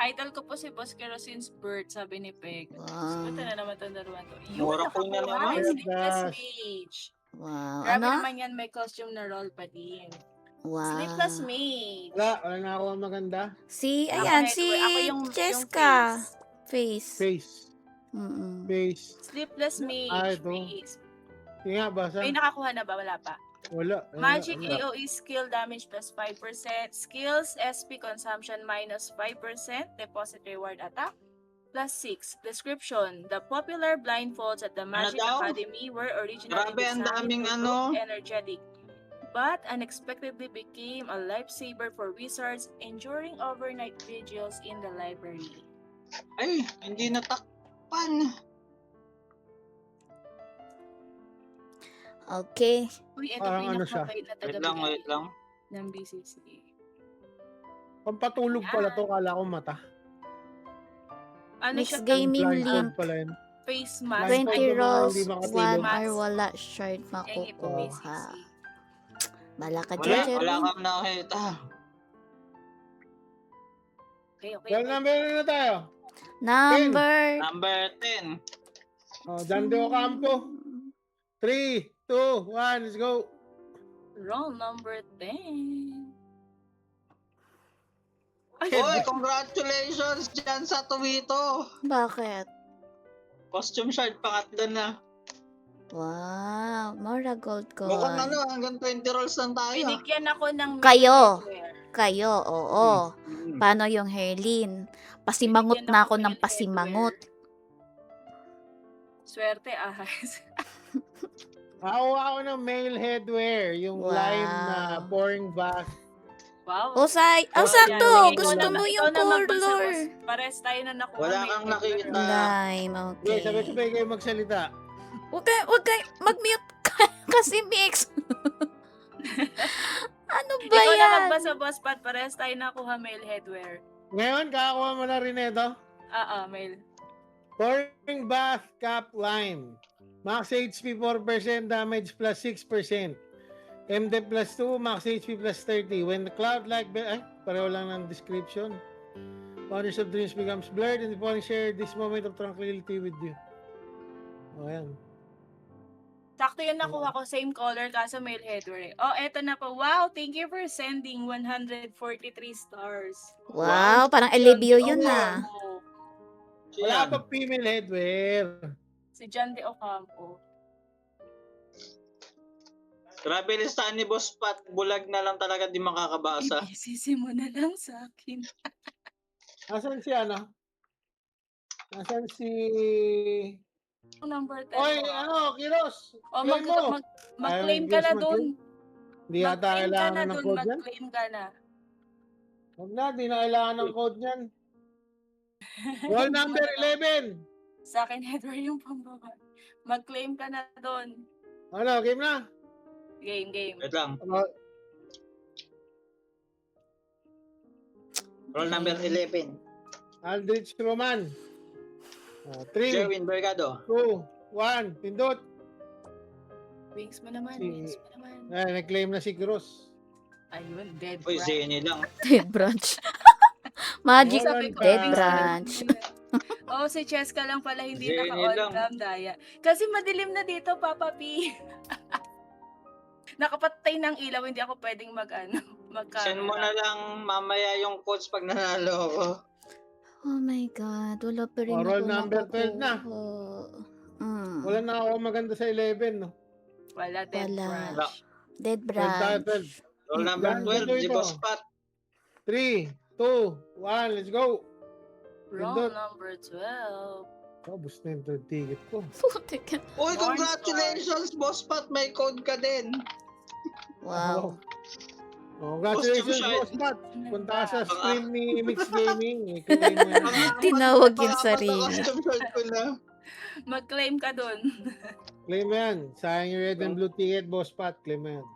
Speaker 3: Idol ko po si Boss Kerosine's bird, sabi ni Peg.
Speaker 1: Wow.
Speaker 3: Ito na naman itong dalawa to. Yun,
Speaker 2: Mura po niya
Speaker 3: nakakuha
Speaker 2: naman.
Speaker 3: ng Sleepless
Speaker 4: Yes.
Speaker 3: Mage.
Speaker 1: Wow.
Speaker 3: Grabe
Speaker 1: Ano?
Speaker 3: naman yan, may costume na roll pa din.
Speaker 1: Wow.
Speaker 3: Sleepless Mage.
Speaker 4: Wala na ako maganda.
Speaker 1: Si,
Speaker 3: Ako
Speaker 1: ayan,
Speaker 3: head-
Speaker 1: si
Speaker 3: ako yung
Speaker 1: Cheska.
Speaker 3: face.
Speaker 1: Face.
Speaker 4: Face.
Speaker 1: Mm-mm.
Speaker 4: Face.
Speaker 3: Sleepless Mage.
Speaker 4: Ah, ito.
Speaker 3: Face.
Speaker 4: Sige nga, basa.
Speaker 3: May nakakuha na ba? Wala pa.
Speaker 4: Wala.
Speaker 3: Magic
Speaker 4: wala.
Speaker 3: AoE skill damage plus 5%. Skills SP consumption minus 5%. Deposit reward attack plus 6. Description. The popular blindfolds at the Magic
Speaker 2: daw?
Speaker 3: Academy were originally
Speaker 2: Grabe, ang
Speaker 3: designed
Speaker 2: daming
Speaker 3: to
Speaker 2: ano.
Speaker 3: look energetic, but unexpectedly became a lifesaver for wizards enduring overnight vigils in the library.
Speaker 2: Ay, hindi natakpan.
Speaker 1: Okay.
Speaker 3: Uy, ito
Speaker 4: Parang ano siya?
Speaker 3: pinakamabait na
Speaker 2: Wait lang, wait lang.
Speaker 3: ng BCC.
Speaker 4: Pampatulog pala to. Kala ko mata.
Speaker 3: Ano
Speaker 1: Next
Speaker 3: siya?
Speaker 1: gaming
Speaker 4: Blindfold
Speaker 1: link.
Speaker 4: pala yun.
Speaker 3: Face mask.
Speaker 4: Blindfold
Speaker 1: 20
Speaker 4: yung mga
Speaker 1: rolls,
Speaker 4: hindi makatulog.
Speaker 1: 1 hour wala shard
Speaker 3: Tingin po
Speaker 1: makukuha.
Speaker 3: BCC.
Speaker 1: Bala ka
Speaker 2: Wala,
Speaker 1: dyan,
Speaker 2: wala
Speaker 1: Jerwin.
Speaker 2: kang nakita.
Speaker 3: Okay, okay.
Speaker 4: Well, number na tayo.
Speaker 1: Number
Speaker 2: Number 10.
Speaker 4: Dande Ocampo. 3, 2, 1. Let's go.
Speaker 3: Roll number 10.
Speaker 2: Oy, congratulations dyan sa Tuwito.
Speaker 1: Bakit?
Speaker 2: Costume shard, pangatlo na.
Speaker 1: Wow, Mora gold
Speaker 2: Mukhang
Speaker 1: coin.
Speaker 2: ano, hanggang 20 rolls lang tayo.
Speaker 3: Binigyan ako ng
Speaker 1: Kayo.
Speaker 3: headwear.
Speaker 1: Kayo, oo.
Speaker 2: Hmm.
Speaker 1: Paano yung Herlin? Pasimangot
Speaker 3: Binigyan
Speaker 1: na
Speaker 3: ako
Speaker 1: ako ng
Speaker 3: ng
Speaker 1: pasimangot.
Speaker 3: Swerte ahas.
Speaker 4: Nakakuha ako ng male headwear. Yung
Speaker 1: Wow.
Speaker 4: lime na pouring bath.
Speaker 3: Wow.
Speaker 1: O say,
Speaker 2: Oh,
Speaker 1: sakto.
Speaker 3: Sige, ikaw
Speaker 1: Gusto
Speaker 3: na-
Speaker 1: mo
Speaker 3: ikaw
Speaker 1: yung
Speaker 3: na magbasa,
Speaker 1: color.
Speaker 3: boss. Pares tayo na nakuha.
Speaker 2: Wala
Speaker 3: may
Speaker 2: kang
Speaker 3: headwear.
Speaker 2: nakita.
Speaker 1: Lime,
Speaker 4: Okay,
Speaker 1: okay.
Speaker 4: sabay-sabay kayo magsalita.
Speaker 1: Huwag kayo, mag-mute ka kasi mix. Ano ba
Speaker 3: Ikaw na
Speaker 1: yan?
Speaker 3: magbasa, boss. Pat, pares tayo nakuha male headwear.
Speaker 4: Ngayon, kakakuha mo na rin ito.
Speaker 3: Male.
Speaker 4: Pouring bath cap lime. Max HP 4%, damage plus 6%. MD plus 2, max HP plus 30. When the cloud-like... pareho lang ng description. Wonders of dreams becomes blurred and the falling share this moment of tranquility with you. O, yan.
Speaker 3: Sakto yun nakuha ko. Same color kaso male headwear. Oh, eto na po. Wow, thank you for sending 143 stars.
Speaker 1: Wow, parang Elevio yun
Speaker 2: Oo.
Speaker 1: ah.
Speaker 3: Oh,
Speaker 4: Wala
Speaker 2: Siyan.
Speaker 4: pa female headwear.
Speaker 3: si John de Ocampo.
Speaker 2: Grabe listahan ni Boss Pat. Bulag na lang talaga di makakabasa.
Speaker 3: Ibisisi mo na lang sa akin.
Speaker 4: Nasaan si ano? Nasaan si...
Speaker 3: Number 10.
Speaker 4: Oy, ano, Kiros?
Speaker 3: Oh,
Speaker 4: Claim mo.
Speaker 3: mag-claim
Speaker 4: Ayaw
Speaker 3: ka
Speaker 4: ng
Speaker 3: na
Speaker 4: Kiros
Speaker 3: dun.
Speaker 4: Hindi yata kailangan ng code yan.
Speaker 3: Mag-claim ka na.
Speaker 4: Huwag na, di na kailangan ng code yan. Roll number 11.
Speaker 3: Sa akin, headwear yung pambaba. Mag-claim ka na dun.
Speaker 4: Ano, game na?
Speaker 3: Game.
Speaker 2: Wait lang.
Speaker 4: Ro-
Speaker 2: Roll number 11.
Speaker 4: Aldrich Roman. 3,
Speaker 2: Jerwin Bergado.
Speaker 4: 2, 1. Pindot.
Speaker 3: Wings mo naman,
Speaker 4: Si-
Speaker 3: wings mo naman.
Speaker 4: Nag-claim na si Cruz.
Speaker 3: Ayun, dead
Speaker 2: Uy,
Speaker 3: branch.
Speaker 2: Zeni lang.
Speaker 1: Dead branch. Magic
Speaker 4: Wala
Speaker 3: Sabi ko,
Speaker 1: dead
Speaker 3: wings mo naman
Speaker 1: branch.
Speaker 3: yun. Oo, si Cheska lang pala hindi
Speaker 2: Jenny
Speaker 3: naka-on
Speaker 2: lang.
Speaker 3: cam, Daya. Kasi madilim na dito, Papa P. Nakapatay ng ilaw, hindi ako pwedeng mag-camera.
Speaker 2: Send mo na lang mamaya yung codes pag nanalo ako.
Speaker 1: Oh my God. Wala pa rin
Speaker 4: Roll
Speaker 1: ako
Speaker 4: number 12 na.
Speaker 1: Mm.
Speaker 4: Wala na ako maganda sa 11, no?
Speaker 3: Wala, dead
Speaker 1: Wala.
Speaker 3: branch.
Speaker 1: Dead
Speaker 4: 12 tayo,
Speaker 1: branch.
Speaker 4: 12.
Speaker 2: Roll number
Speaker 4: Yan,
Speaker 2: 12,
Speaker 4: ito.
Speaker 2: si Boss Pat.
Speaker 4: 3, 2, 1, let's go.
Speaker 3: Roll
Speaker 4: Pindot.
Speaker 3: number 12.
Speaker 4: Bus na yung third ticket ko.
Speaker 1: Putik ka.
Speaker 2: Uy,
Speaker 3: Morning,
Speaker 2: congratulations, Boss Pat. May code ka din.
Speaker 1: Wow.
Speaker 4: Congratulations,
Speaker 2: Costume
Speaker 4: Boss Pat. Punta ka sa
Speaker 2: Baka-
Speaker 4: stream ni Mix Gaming. I-claim mo yan.
Speaker 1: Tinawag yung
Speaker 2: Pang-apat na
Speaker 1: sarili.
Speaker 2: costume shirt ko na.
Speaker 3: Mag-claim ka dun.
Speaker 4: Claim mo yan. Sayang yung red and blue ticket, Boss Pat. Claim mo yan.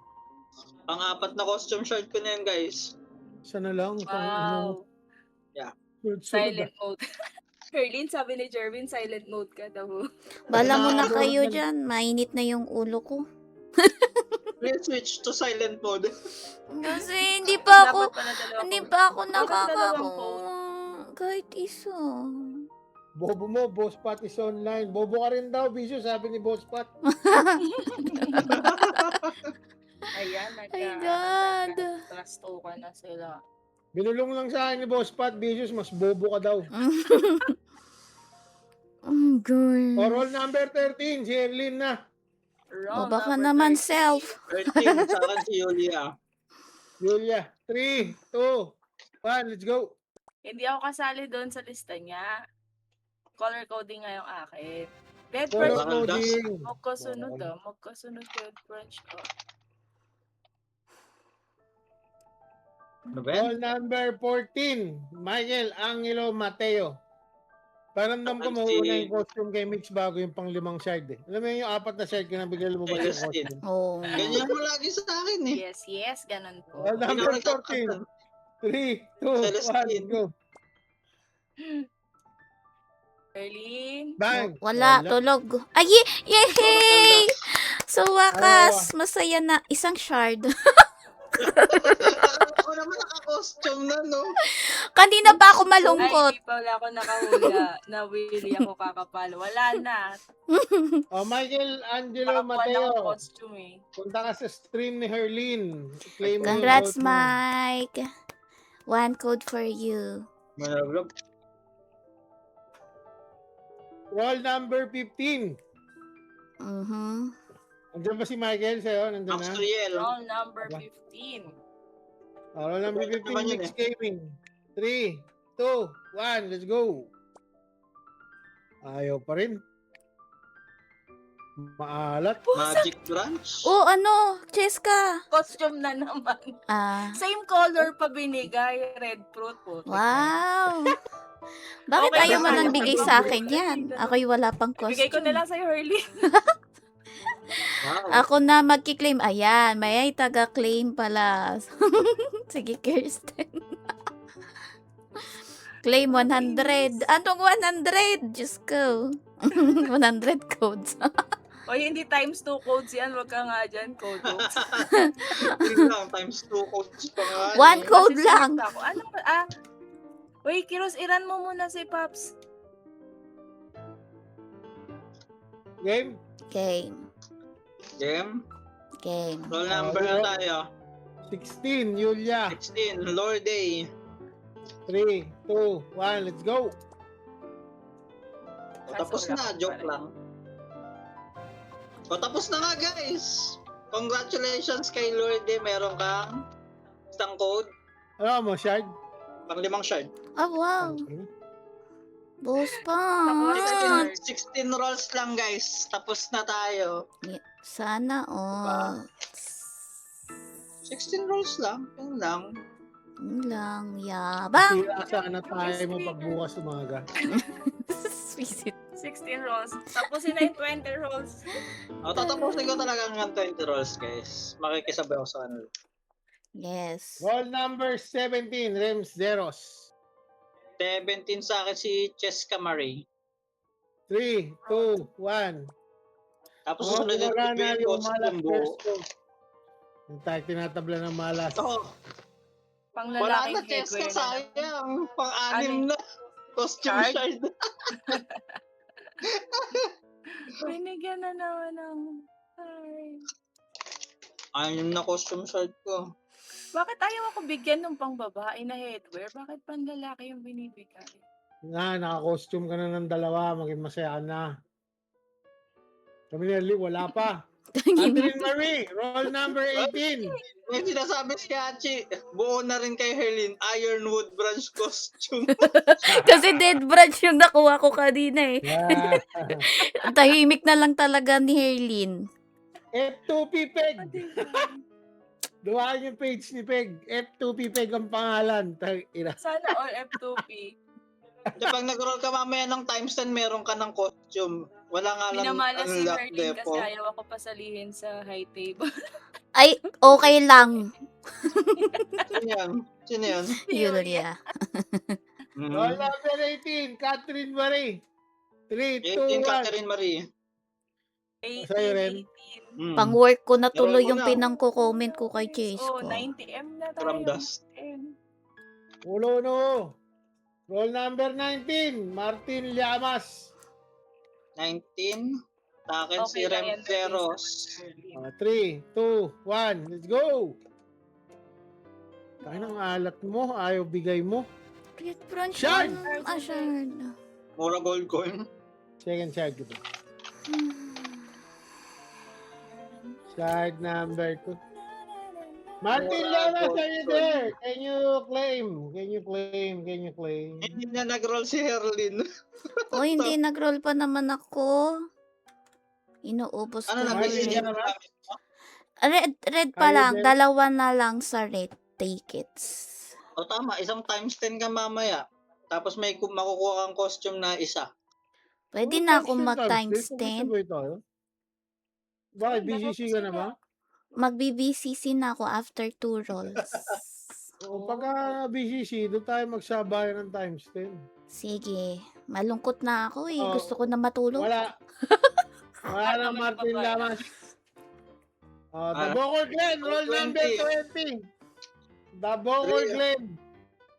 Speaker 2: Pang-apat na costume shirt ko na yan, guys.
Speaker 4: Sana lang.
Speaker 3: Wow. Silent mode. Herlin, sabi ni Jervin, silent mode ka daw.
Speaker 1: Bala mo na
Speaker 2: Nakaka-
Speaker 1: kayo dyan. Mainit na yung ulo ko.
Speaker 2: Let's switch to silent mode.
Speaker 1: Kasi hindi pa ako,
Speaker 3: Dapat pala dalawa
Speaker 1: hindi
Speaker 3: code.
Speaker 1: pa ako
Speaker 3: Bakit dalawang
Speaker 1: nakakakuha. Kahit isa.
Speaker 4: Bobo mo, Boss Pat is online. Bobo ka rin daw, Bisyo, sabi ni Boss Pat.
Speaker 3: Ayan,
Speaker 1: My God.
Speaker 3: Trasto ka na sila.
Speaker 4: Binulong lang sa akin ni Boss Pat, Bisyo, mas bobo ka daw.
Speaker 1: Oh, girl.
Speaker 4: Roll number 13, si Erlyn na.
Speaker 1: O
Speaker 3: Roll
Speaker 1: baka
Speaker 3: number
Speaker 1: naman
Speaker 3: 13.
Speaker 1: self.
Speaker 2: 13, sa akin si Yulia.
Speaker 4: Julia, 3, 2, 1, let's go.
Speaker 3: Hindi ako kasali doon sa lista niya. Color coding nga yung akin. Dead
Speaker 4: Color
Speaker 3: branch.
Speaker 4: coding.
Speaker 3: Magkasunod ah. Magkasunod dead branch ka.
Speaker 2: Ano ba yan?
Speaker 4: Roll number 14, Michael Angelo Mateo. Paramdam ko
Speaker 2: Si-
Speaker 4: mauna yung costume kay Mix bago yung pang limang shard eh. Alam mo yun, yung apat na shard ko na bigay mo ba yung
Speaker 2: Celestine.
Speaker 4: costume?
Speaker 1: Oo.
Speaker 2: Ganyan mo lagi sa akin eh.
Speaker 3: Yes, ganun po.
Speaker 4: Roll number 14, 3, 2, 1,
Speaker 2: Celestine.
Speaker 4: go.
Speaker 3: Erlin.
Speaker 4: Bang!
Speaker 1: Wala, tulog. Ay, yay! So, wakas, masaya na. Isang shard.
Speaker 2: Ako naman naka-costume na, no?
Speaker 1: Kanina pa ako
Speaker 3: Ay,
Speaker 1: malungkot.
Speaker 3: hindi pa wala ako nakahula na Willy ako kakapalo. Wala na.
Speaker 4: Michael Angelo
Speaker 3: Nakakuha na
Speaker 4: Mateo.
Speaker 3: akong costume eh.
Speaker 4: Punta ka sa stream ni Herlyn. Claim mo yung
Speaker 1: Congrats,
Speaker 4: vote mo.
Speaker 1: Mike. One code for you.
Speaker 2: Managap.
Speaker 4: Roll number 15.
Speaker 1: Mhm.
Speaker 4: Andiyan ba si Michael sa'yo? Nandun
Speaker 2: Max
Speaker 4: na?
Speaker 2: Riel.
Speaker 3: Roll number
Speaker 4: Aba.
Speaker 3: 15.
Speaker 4: Roll number 15,
Speaker 2: Naman yun
Speaker 4: Mix Gaming. 3, 2, 1, let's go. Ayaw pa rin. Maalat.
Speaker 2: Magic Branch.
Speaker 1: Oh, ano? Cheska.
Speaker 3: Costume na naman. Same color pa binigay. Red fruit po.
Speaker 1: Wow. Bakit
Speaker 3: Okay,
Speaker 1: ayaw mo
Speaker 2: basta
Speaker 1: nang
Speaker 2: ayaw
Speaker 1: bigay
Speaker 2: ko
Speaker 1: sa
Speaker 2: lang
Speaker 1: akin
Speaker 3: bigay.
Speaker 1: yan? Ako'y wala pang
Speaker 3: Bigay ko na
Speaker 1: costume.
Speaker 3: lang sa'yo, Hurley.
Speaker 2: Wow.
Speaker 1: Ako na magki-claim. Ayan, may taga-claim pala. Sige, Kirsten. Claim 100. Anong 100? Diyos ko. 100 codes.
Speaker 3: O hindi times 2 codes yan. Wag ka nga dyan, code.
Speaker 2: Yun lang, times 2 codes pa nga.
Speaker 1: One
Speaker 2: eh.
Speaker 1: code lang.
Speaker 3: Ako. Ano ba? Wait, Kiros, iran mo muna si Paps.
Speaker 4: Game?
Speaker 1: Game.
Speaker 2: Game.
Speaker 1: Game.
Speaker 2: Roll number na tayo.
Speaker 4: 16, Yulia.
Speaker 2: 16, Lorday.
Speaker 4: 3, 2, 1, let's go.
Speaker 2: O, tapos na, joke lang. O, tapos na nga, guys. Congratulations kay Lorday. Meron kang isang code.
Speaker 4: Ano mo, Shard?
Speaker 2: Pang 5 shard.
Speaker 1: Oh, wow. Boss pa.
Speaker 3: Tapos,
Speaker 2: 16 rolls lang, guys. Tapos na tayo.
Speaker 1: Sana all.
Speaker 2: 16 rolls lang. Yun lang.
Speaker 1: Yun lang. Yabang.
Speaker 4: Sira sana tayo mo pagbukas umaga.
Speaker 1: Visit.
Speaker 3: 16 rolls. Tapusin na yung 20 rolls.
Speaker 2: Tatapusin ko talaga ng 20 rolls, guys. Makikisabay ako sa kanila.
Speaker 1: Yes.
Speaker 4: Roll number 17, Rems Zeros.
Speaker 2: 17 sa akin si Cheska Marie.
Speaker 4: 3, 2, 1.
Speaker 2: Tapos
Speaker 4: Oh,
Speaker 2: susunod yung
Speaker 4: gumagana yung
Speaker 2: coach
Speaker 4: malas
Speaker 2: Jumbo.
Speaker 4: first ko. Yung tayo tinatabla ng malas.
Speaker 2: Ito,
Speaker 3: Pang
Speaker 2: wala na
Speaker 3: lalaking
Speaker 2: Cheska,
Speaker 3: headwear na.
Speaker 2: sayang. Pang-anim na. Costume
Speaker 3: Shard?
Speaker 2: shard.
Speaker 3: Binigyan na naman ng... Ay.
Speaker 2: Anim na costume shard ko.
Speaker 3: Bakit ayaw ako bigyan ng pang babae na headwear? Bakit pang lalaki yung binibigay?
Speaker 4: Naka-costume ka na ng dalawa, maging masaya ka na. Kami ni wala pa. Catherine Marie, roll number 18.
Speaker 2: May sinasabi si Hachi, buo na rin kay Herlin, Ironwood branch costume.
Speaker 1: Kasi dead branch yung nakuha ko kanina eh.
Speaker 4: Yeah.
Speaker 1: Tahimik na lang talaga ni Herlin.
Speaker 4: F2P Peg. Duwain yung page ni Peg. F2P Peg ang pangalan. Ina.
Speaker 3: Sana all F2P.
Speaker 2: Kapag nag-roll ka mamaya ng times 10, meron ka ng costume. Wala nga lang
Speaker 3: Minamalas si
Speaker 2: unlock
Speaker 3: Herlin
Speaker 2: depo.
Speaker 3: kasi ayaw ako pasalihin sa high table.
Speaker 1: Ay, okay lang.
Speaker 2: Sino yan? Sino yan?
Speaker 1: Yulia.
Speaker 4: Roll number 18, Catherine Marie. 3,
Speaker 2: 18
Speaker 4: 2, 1.
Speaker 2: Catherine Marie.
Speaker 3: 18,
Speaker 4: Sa'yo rin.
Speaker 3: 18.
Speaker 1: Pang-work ko na tuloy
Speaker 2: Meron ko
Speaker 1: yung
Speaker 2: na.
Speaker 1: pinangko-comment ko kay Chase
Speaker 3: Oh,
Speaker 1: ko.
Speaker 3: 90M na tayo.
Speaker 2: From dust.
Speaker 3: 90M.
Speaker 4: Ulo no. Roll number 19, Martin Llamas.
Speaker 2: 19. Sa akin si
Speaker 3: Okay lang yan,
Speaker 2: Remceros.
Speaker 4: 3, 2, 1. Let's go. Tayo ng alat mo. Ayaw bigay mo.
Speaker 1: Red branch.
Speaker 4: Shard!
Speaker 1: Shard.
Speaker 2: Mura gold coin.
Speaker 4: Second shard ko. Shard number 2. Martin Llamas, are you there? Can you claim? Can you claim? Can you claim?
Speaker 2: Hindi na nag-roll si Herlin.
Speaker 1: O, hindi nag-roll pa naman ako. Inuubos ko
Speaker 2: Ano na,
Speaker 1: yung
Speaker 2: message
Speaker 1: red.
Speaker 2: na namin?
Speaker 1: Red pa
Speaker 4: Are you
Speaker 1: lang.
Speaker 4: there?
Speaker 1: Dalawa na lang sa red tickets.
Speaker 2: O tama, isang times 10 ka mamaya. Tapos may makukuha kang costume na isa.
Speaker 1: Pwede na ako mag-times 10.
Speaker 4: Bakit? BCC ka na ba?
Speaker 1: Mag-BBCC na ako after 2 rolls.
Speaker 4: O pagka BCC, doon tayo magsabayan ng times 10.
Speaker 1: Sige. Malungkot na ako eh.
Speaker 4: Oh.
Speaker 1: Gusto ko na matulog.
Speaker 4: Wala. Wala na Martin Llamas. The Bocor Glen, roll number 20. The Bocor Glen.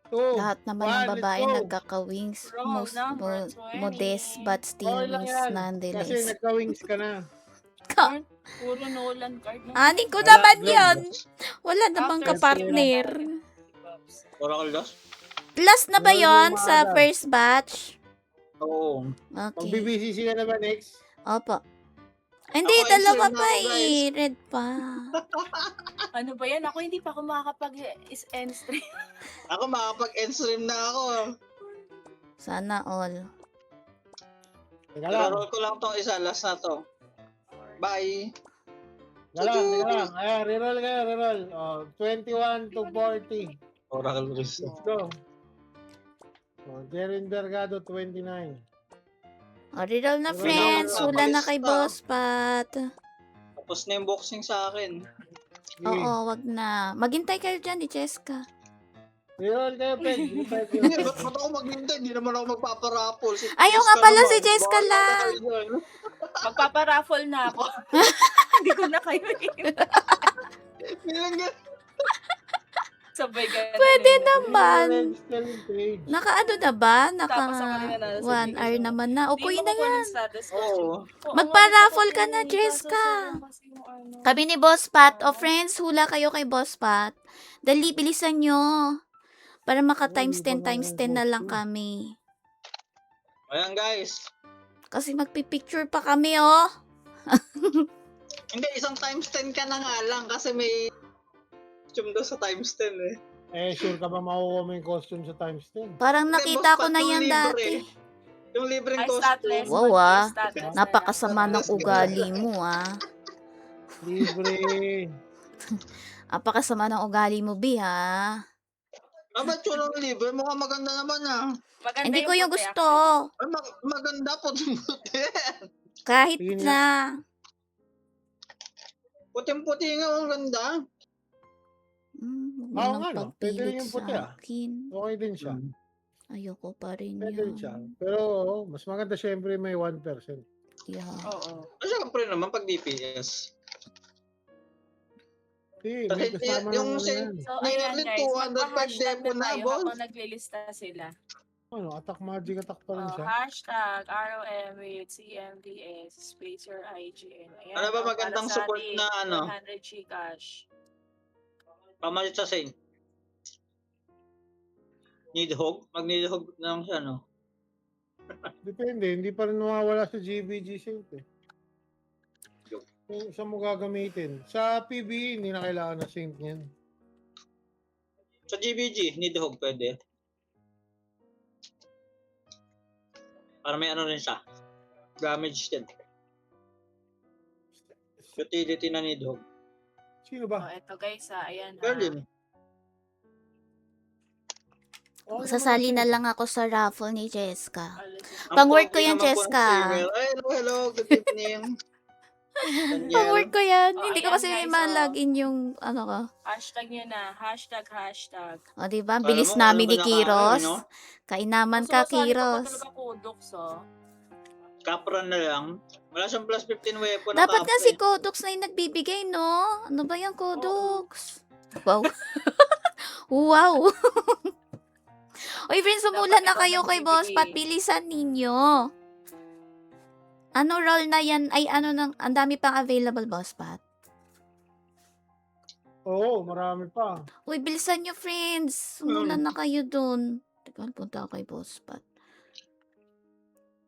Speaker 4: 2.
Speaker 1: Lahat naman ng
Speaker 4: One,
Speaker 1: babae
Speaker 4: let's go.
Speaker 1: nagkaka-wings.
Speaker 3: Roll number 20.
Speaker 1: Modest but still
Speaker 4: Okay lang
Speaker 1: wings
Speaker 4: yan. Kasi
Speaker 1: nonetheless.
Speaker 4: nagka-wings ka na.
Speaker 3: Puro Nolan card na.
Speaker 1: Anin ko
Speaker 4: Wala,
Speaker 1: naman
Speaker 4: Glenn.
Speaker 1: yun. Wala namang
Speaker 3: After
Speaker 1: kapartner.
Speaker 2: Oracle Dos?
Speaker 1: Plus na ba
Speaker 4: Wala
Speaker 1: yon
Speaker 4: namang
Speaker 1: sa
Speaker 4: maalam.
Speaker 1: first batch?
Speaker 2: Oo.
Speaker 1: Okay.
Speaker 4: Mag-BCC ka na ba next?
Speaker 1: Opo. Hindi,
Speaker 2: Ako,
Speaker 1: dalawa
Speaker 2: insert na
Speaker 1: pa
Speaker 2: ako, guys.
Speaker 1: eh. Red pa.
Speaker 3: Ano ba yan? Ako hindi pa ako makakapag-end stream.
Speaker 2: Ako makapag-end stream na ako.
Speaker 1: Sana all.
Speaker 4: Teka lang.
Speaker 2: Roll ko lang tong isa, last na to. Bye.
Speaker 4: Teka lang. Ayan, reroll kayo, reroll. 21 to 40.
Speaker 2: Oracle Dos.
Speaker 4: Let's go. Jerin Vergado, 29.
Speaker 1: O, reroll na
Speaker 4: Wala
Speaker 1: friends.
Speaker 2: na,
Speaker 1: Hula na
Speaker 2: palis
Speaker 1: kay
Speaker 2: na.
Speaker 1: Boss Pat.
Speaker 2: Tapos na yung boxing sa akin.
Speaker 4: Sige.
Speaker 1: Oo, wag na. Maghintay kayo dyan ni Cheska.
Speaker 4: Reroll kayo, Peg. Reroll kayo.
Speaker 2: Hindi, ba't ako maghintay? Hindi naman ako magpaparapol. Si
Speaker 1: Ayaw
Speaker 2: Jessica
Speaker 1: nga pala
Speaker 2: naman.
Speaker 1: si Jessica
Speaker 2: Bahala
Speaker 1: lang.
Speaker 2: na kayo dyan.
Speaker 3: Magpaparaffle na ako. Hindi ko na kayo
Speaker 2: Bilanggan.
Speaker 3: sabay ganun.
Speaker 1: Pwede
Speaker 3: eh.
Speaker 1: naman.
Speaker 4: Register yung page.
Speaker 1: Naka-ano na ba? Naka
Speaker 3: Tapos ako rin nanalo sa
Speaker 1: 1 hour
Speaker 3: video.
Speaker 1: naman na. O,
Speaker 3: Hindi
Speaker 1: kuya
Speaker 3: mo
Speaker 1: na
Speaker 3: kukunin
Speaker 1: yan.
Speaker 3: status ko.
Speaker 2: Oo.
Speaker 3: Oo,
Speaker 1: Magpa-raffle
Speaker 3: nga,
Speaker 1: ka na,
Speaker 3: kaso
Speaker 1: Jessica.
Speaker 3: sayang kasi yung ano.
Speaker 1: Kami ni Boss Pat. O, friends, hula kayo kay Boss Pat. Dali, bilisan nyo. Para maka times 10 times 10 na lang kami.
Speaker 2: Ayan guys.
Speaker 1: Kasi magpipicture pa kami, oh.
Speaker 2: Hindi, isang times 10 ka na nga lang kasi may costume daw sa times 10 eh.
Speaker 4: Sure ka ba makukuha mo yung costume sa times 10?
Speaker 1: Parang
Speaker 2: Boss
Speaker 1: nakita ko
Speaker 2: Pat,
Speaker 1: na
Speaker 2: yung
Speaker 1: yan
Speaker 2: libre.
Speaker 1: dati.
Speaker 2: Yung libreng
Speaker 3: Ay,
Speaker 2: costume.
Speaker 3: statless.
Speaker 1: Wow, ah.
Speaker 3: Statless na lang.
Speaker 1: Napakasama ng ugali mo, ah.
Speaker 4: Libre.
Speaker 1: Napakasama ng ugali mo, Bi, ha?
Speaker 2: Ba't yun ang libre? Mukhang maganda naman ah.
Speaker 3: Maganda
Speaker 1: Hindi ko yung
Speaker 3: puti,
Speaker 1: gusto.
Speaker 2: Ay, maganda po puti.
Speaker 1: Kahit
Speaker 4: Tingin
Speaker 1: na.
Speaker 2: Puting-puti nga, ang ganda.
Speaker 1: Huwag mo
Speaker 4: Oo
Speaker 1: nang
Speaker 4: nga, no? Pwede rin
Speaker 1: pagpilit
Speaker 4: yung puti,
Speaker 1: sa akin.
Speaker 4: Okay din siya.
Speaker 1: Ayoko pa rin
Speaker 4: Pwede rin siya.
Speaker 1: yan.
Speaker 4: Pero mas maganda syempre may 1%.
Speaker 1: Yeah.
Speaker 3: Oo.
Speaker 2: Siyempre naman, pag DPS.
Speaker 4: Hindi,
Speaker 2: Kasi
Speaker 4: may kasama
Speaker 2: yung
Speaker 4: ng ano yan.
Speaker 3: So,
Speaker 2: Nearly
Speaker 3: ayan guys,
Speaker 2: 200
Speaker 3: magpa-hashtag
Speaker 2: per depo
Speaker 3: na
Speaker 2: na,
Speaker 3: tayo
Speaker 2: boss.
Speaker 3: habang naglilista sila.
Speaker 4: Ano, attack magic attack pa rin siya.
Speaker 3: Hashtag ROM with CMDS space your IGN. Ayan,
Speaker 2: Ano ba
Speaker 3: para
Speaker 2: magandang
Speaker 3: sa
Speaker 2: support
Speaker 3: atin,
Speaker 2: na ano?
Speaker 3: 100 Gcash.
Speaker 2: Pamalit sa Saint. Nidhogg? Mag-Nidhogg na lang siya, no?
Speaker 4: Depende, hindi pa rin nawawala sa GBG Saint eh. Kung saan mo gagamitin. Sa PBE, hindi na kailangan na Saint yan.
Speaker 2: Sa GBG, Nidhogg pwede. Para may ano rin siya. Damage din. Utility na Nidhogg.
Speaker 4: Sino
Speaker 3: Oh,
Speaker 4: ba?
Speaker 3: eto guys ayan
Speaker 2: Berlin.
Speaker 4: Okay,
Speaker 1: Sasali
Speaker 4: naman
Speaker 1: na
Speaker 4: Saint.
Speaker 1: lang ako sa raffle ni Jessica.
Speaker 2: Ang
Speaker 1: Pang-work ko
Speaker 2: pogi
Speaker 1: yan,
Speaker 2: naman po ng
Speaker 1: Cheska.
Speaker 2: streamer. Ay, hello, good evening. Daniel.
Speaker 1: Pang-work ko yan.
Speaker 3: Oh,
Speaker 1: Hindi ko
Speaker 3: ayan,
Speaker 1: kasi
Speaker 3: guys,
Speaker 1: ma-login yung ano ko.
Speaker 3: Hashtag nyo na. Hashtag.
Speaker 1: O, diba?
Speaker 2: Kala
Speaker 1: Bilis
Speaker 2: mo,
Speaker 1: namin
Speaker 2: ano
Speaker 1: ni
Speaker 2: ba
Speaker 1: Kiros.
Speaker 2: nakakain, no?
Speaker 1: Kainaman ka,
Speaker 3: Sumasali ka pa
Speaker 1: Kiros.
Speaker 3: talaga Kudox, oh.
Speaker 2: Kapran na lang. Wala siyang plus 15 weapon. na
Speaker 1: Dapat
Speaker 2: kapra
Speaker 1: nga si
Speaker 2: eh.
Speaker 1: Kodox na yung nagbibigay, no? Ano ba yung Kodox? Wow. Wow. Oy, friends, sumula
Speaker 3: Dapat
Speaker 1: na
Speaker 3: ikaw
Speaker 1: kayo kay Boss
Speaker 3: nagbibigay.
Speaker 1: Pat. Bilisan ninyo. Ano role na yan? Ay, ano nang, ang dami pang available, Boss Pat.
Speaker 4: Oo, marami pa.
Speaker 1: Uy, bilisan nyo, friends. Sumula na kayo dun. Teka, punta ako kay Boss Pat.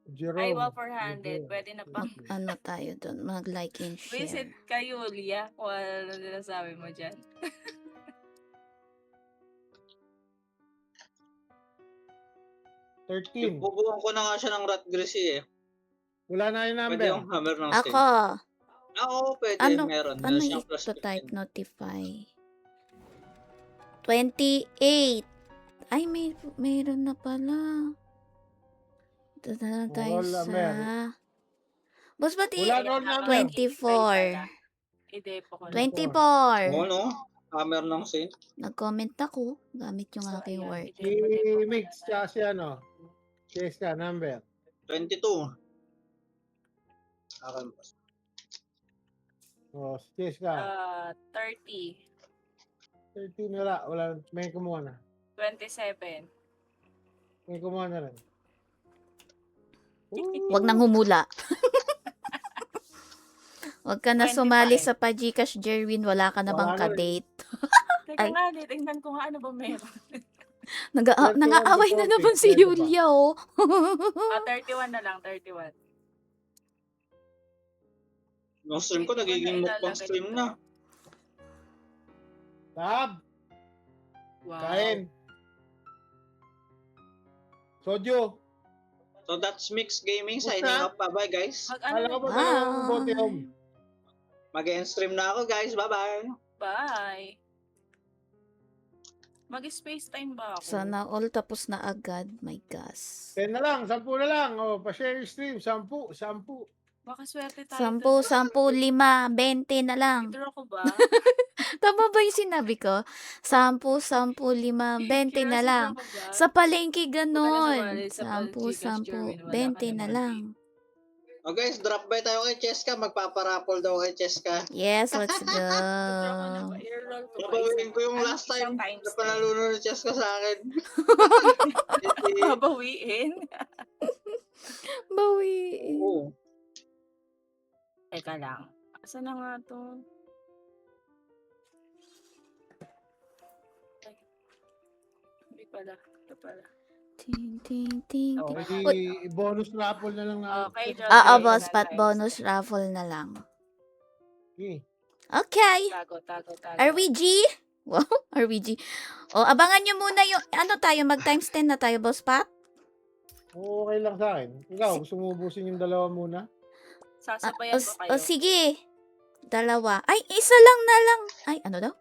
Speaker 4: Jerome.
Speaker 3: Ay, wow, 400.
Speaker 4: Jerome.
Speaker 3: Pwede na pang
Speaker 1: Ano tayo dun? Mag-like and
Speaker 3: visit
Speaker 1: share.
Speaker 3: kay Yulia kung ano nila sabi mo dyan.
Speaker 4: 13.
Speaker 2: Bubuhan ko na nga siya ng rat greasy eh.
Speaker 4: Wala na yung
Speaker 2: Pwede
Speaker 4: number.
Speaker 2: yung hammer ng
Speaker 1: Ako.
Speaker 2: Saint. Oo, pwede.
Speaker 1: Ano?
Speaker 2: Meron.
Speaker 1: Ano
Speaker 2: Meron siyang
Speaker 1: yung
Speaker 2: plus
Speaker 1: to type
Speaker 2: 15.
Speaker 1: notify? 28. Ay, mayroon na pala. Dito na lang tayo
Speaker 4: Roll
Speaker 1: sa...
Speaker 4: number.
Speaker 1: Boss, ba't
Speaker 4: Wala roll number.
Speaker 1: 24.
Speaker 3: Idepo ko na.
Speaker 1: 24.
Speaker 2: Oo, no? Hammer ng Saint.
Speaker 1: Nag-comment ako. Gamit yung
Speaker 3: So,
Speaker 1: aking
Speaker 3: ayan,
Speaker 1: word.
Speaker 4: Si
Speaker 3: idepo ko na.
Speaker 4: Mix, tsaka si ano. Cheska, number.
Speaker 2: 22. Akin pa.
Speaker 4: O, si Cheska.
Speaker 3: 30.
Speaker 4: 13 wala. Wala. May kumuha na.
Speaker 3: 27.
Speaker 4: May kumuha na rin.
Speaker 1: Huwag nang humula. Huwag ka na
Speaker 3: 25.
Speaker 1: sumali sa pa-Gcash, Jerwin. Wala ka na bang
Speaker 4: Wala na rin.
Speaker 1: ka-date?
Speaker 3: Teka
Speaker 1: Ay.
Speaker 3: nga, tingnan ko nga ano ba meron.
Speaker 1: Nang-aaway na naman si
Speaker 4: Pwede ba?
Speaker 1: Yulia, oh.
Speaker 3: 31 na lang, 31.
Speaker 2: Yung stream ko, nagiging
Speaker 3: Ilalagay
Speaker 2: mukbang stream
Speaker 3: dito.
Speaker 2: na.
Speaker 4: Tab.
Speaker 3: Wow.
Speaker 4: Kain. Sojo.
Speaker 2: So that's Mix Gaming signing
Speaker 4: Basta.
Speaker 2: off. Bye-bye guys.
Speaker 4: Kala ko ba
Speaker 1: Bye.
Speaker 4: dalawang bote home?
Speaker 2: Mag-end stream na ako guys. Bye-bye.
Speaker 3: Bye. Mag-space time ba ako?
Speaker 1: Sana all tapos na agad. My gosh.
Speaker 4: 10 na lang, 10 na lang. O, pa-share yung stream. 10.
Speaker 3: Baka swerte tayo.
Speaker 1: 10,
Speaker 3: dun.
Speaker 1: 10, 5, 20 na lang.
Speaker 3: I-draw ko ba?
Speaker 1: Tama ba yung sinabi ko? 10, 10, 5, 20 na lang. Sa palengke ganon.
Speaker 3: Huwag ka na sumali sa
Speaker 1: 10,
Speaker 3: Gcash,
Speaker 1: 10,
Speaker 3: Jerwin. Wala ka
Speaker 1: 20 na
Speaker 3: naman
Speaker 1: lang.
Speaker 2: O guys, drop by tayo kay Cheska. Magpaparapol daw kay Cheska.
Speaker 1: Yes, let's go.
Speaker 3: I-draw ko na ba? I-roll ko ba?
Speaker 2: Nabawiin ko yung
Speaker 3: Ano,
Speaker 2: last time
Speaker 3: isang times
Speaker 2: na panaluno ni Cheska sa akin.
Speaker 3: Babawiin.
Speaker 1: Bawi.
Speaker 2: Oo.
Speaker 3: Teka lang. Asa na nga to? Ay. Hindi pala. Ito pala.
Speaker 1: Ting, ting, ting,
Speaker 4: O,
Speaker 1: ting.
Speaker 4: edi bonus raffle na lang na.
Speaker 3: Okay, Joe.
Speaker 1: Boss Pat, bonus raffle na lang.
Speaker 4: Okay.
Speaker 1: Okay.
Speaker 3: Tago.
Speaker 1: RWG? Wow, RWG. O, abangan nyo muna yung, ano tayo, mag times 10 na tayo, Boss Pat?
Speaker 4: Okay lang sa akin. Ikaw, gusto mo ubusin yung dalawa muna?
Speaker 3: Sasabayan ko kayo.
Speaker 1: O, sige. 2. Ay, isa lang na lang. Ay, ano daw?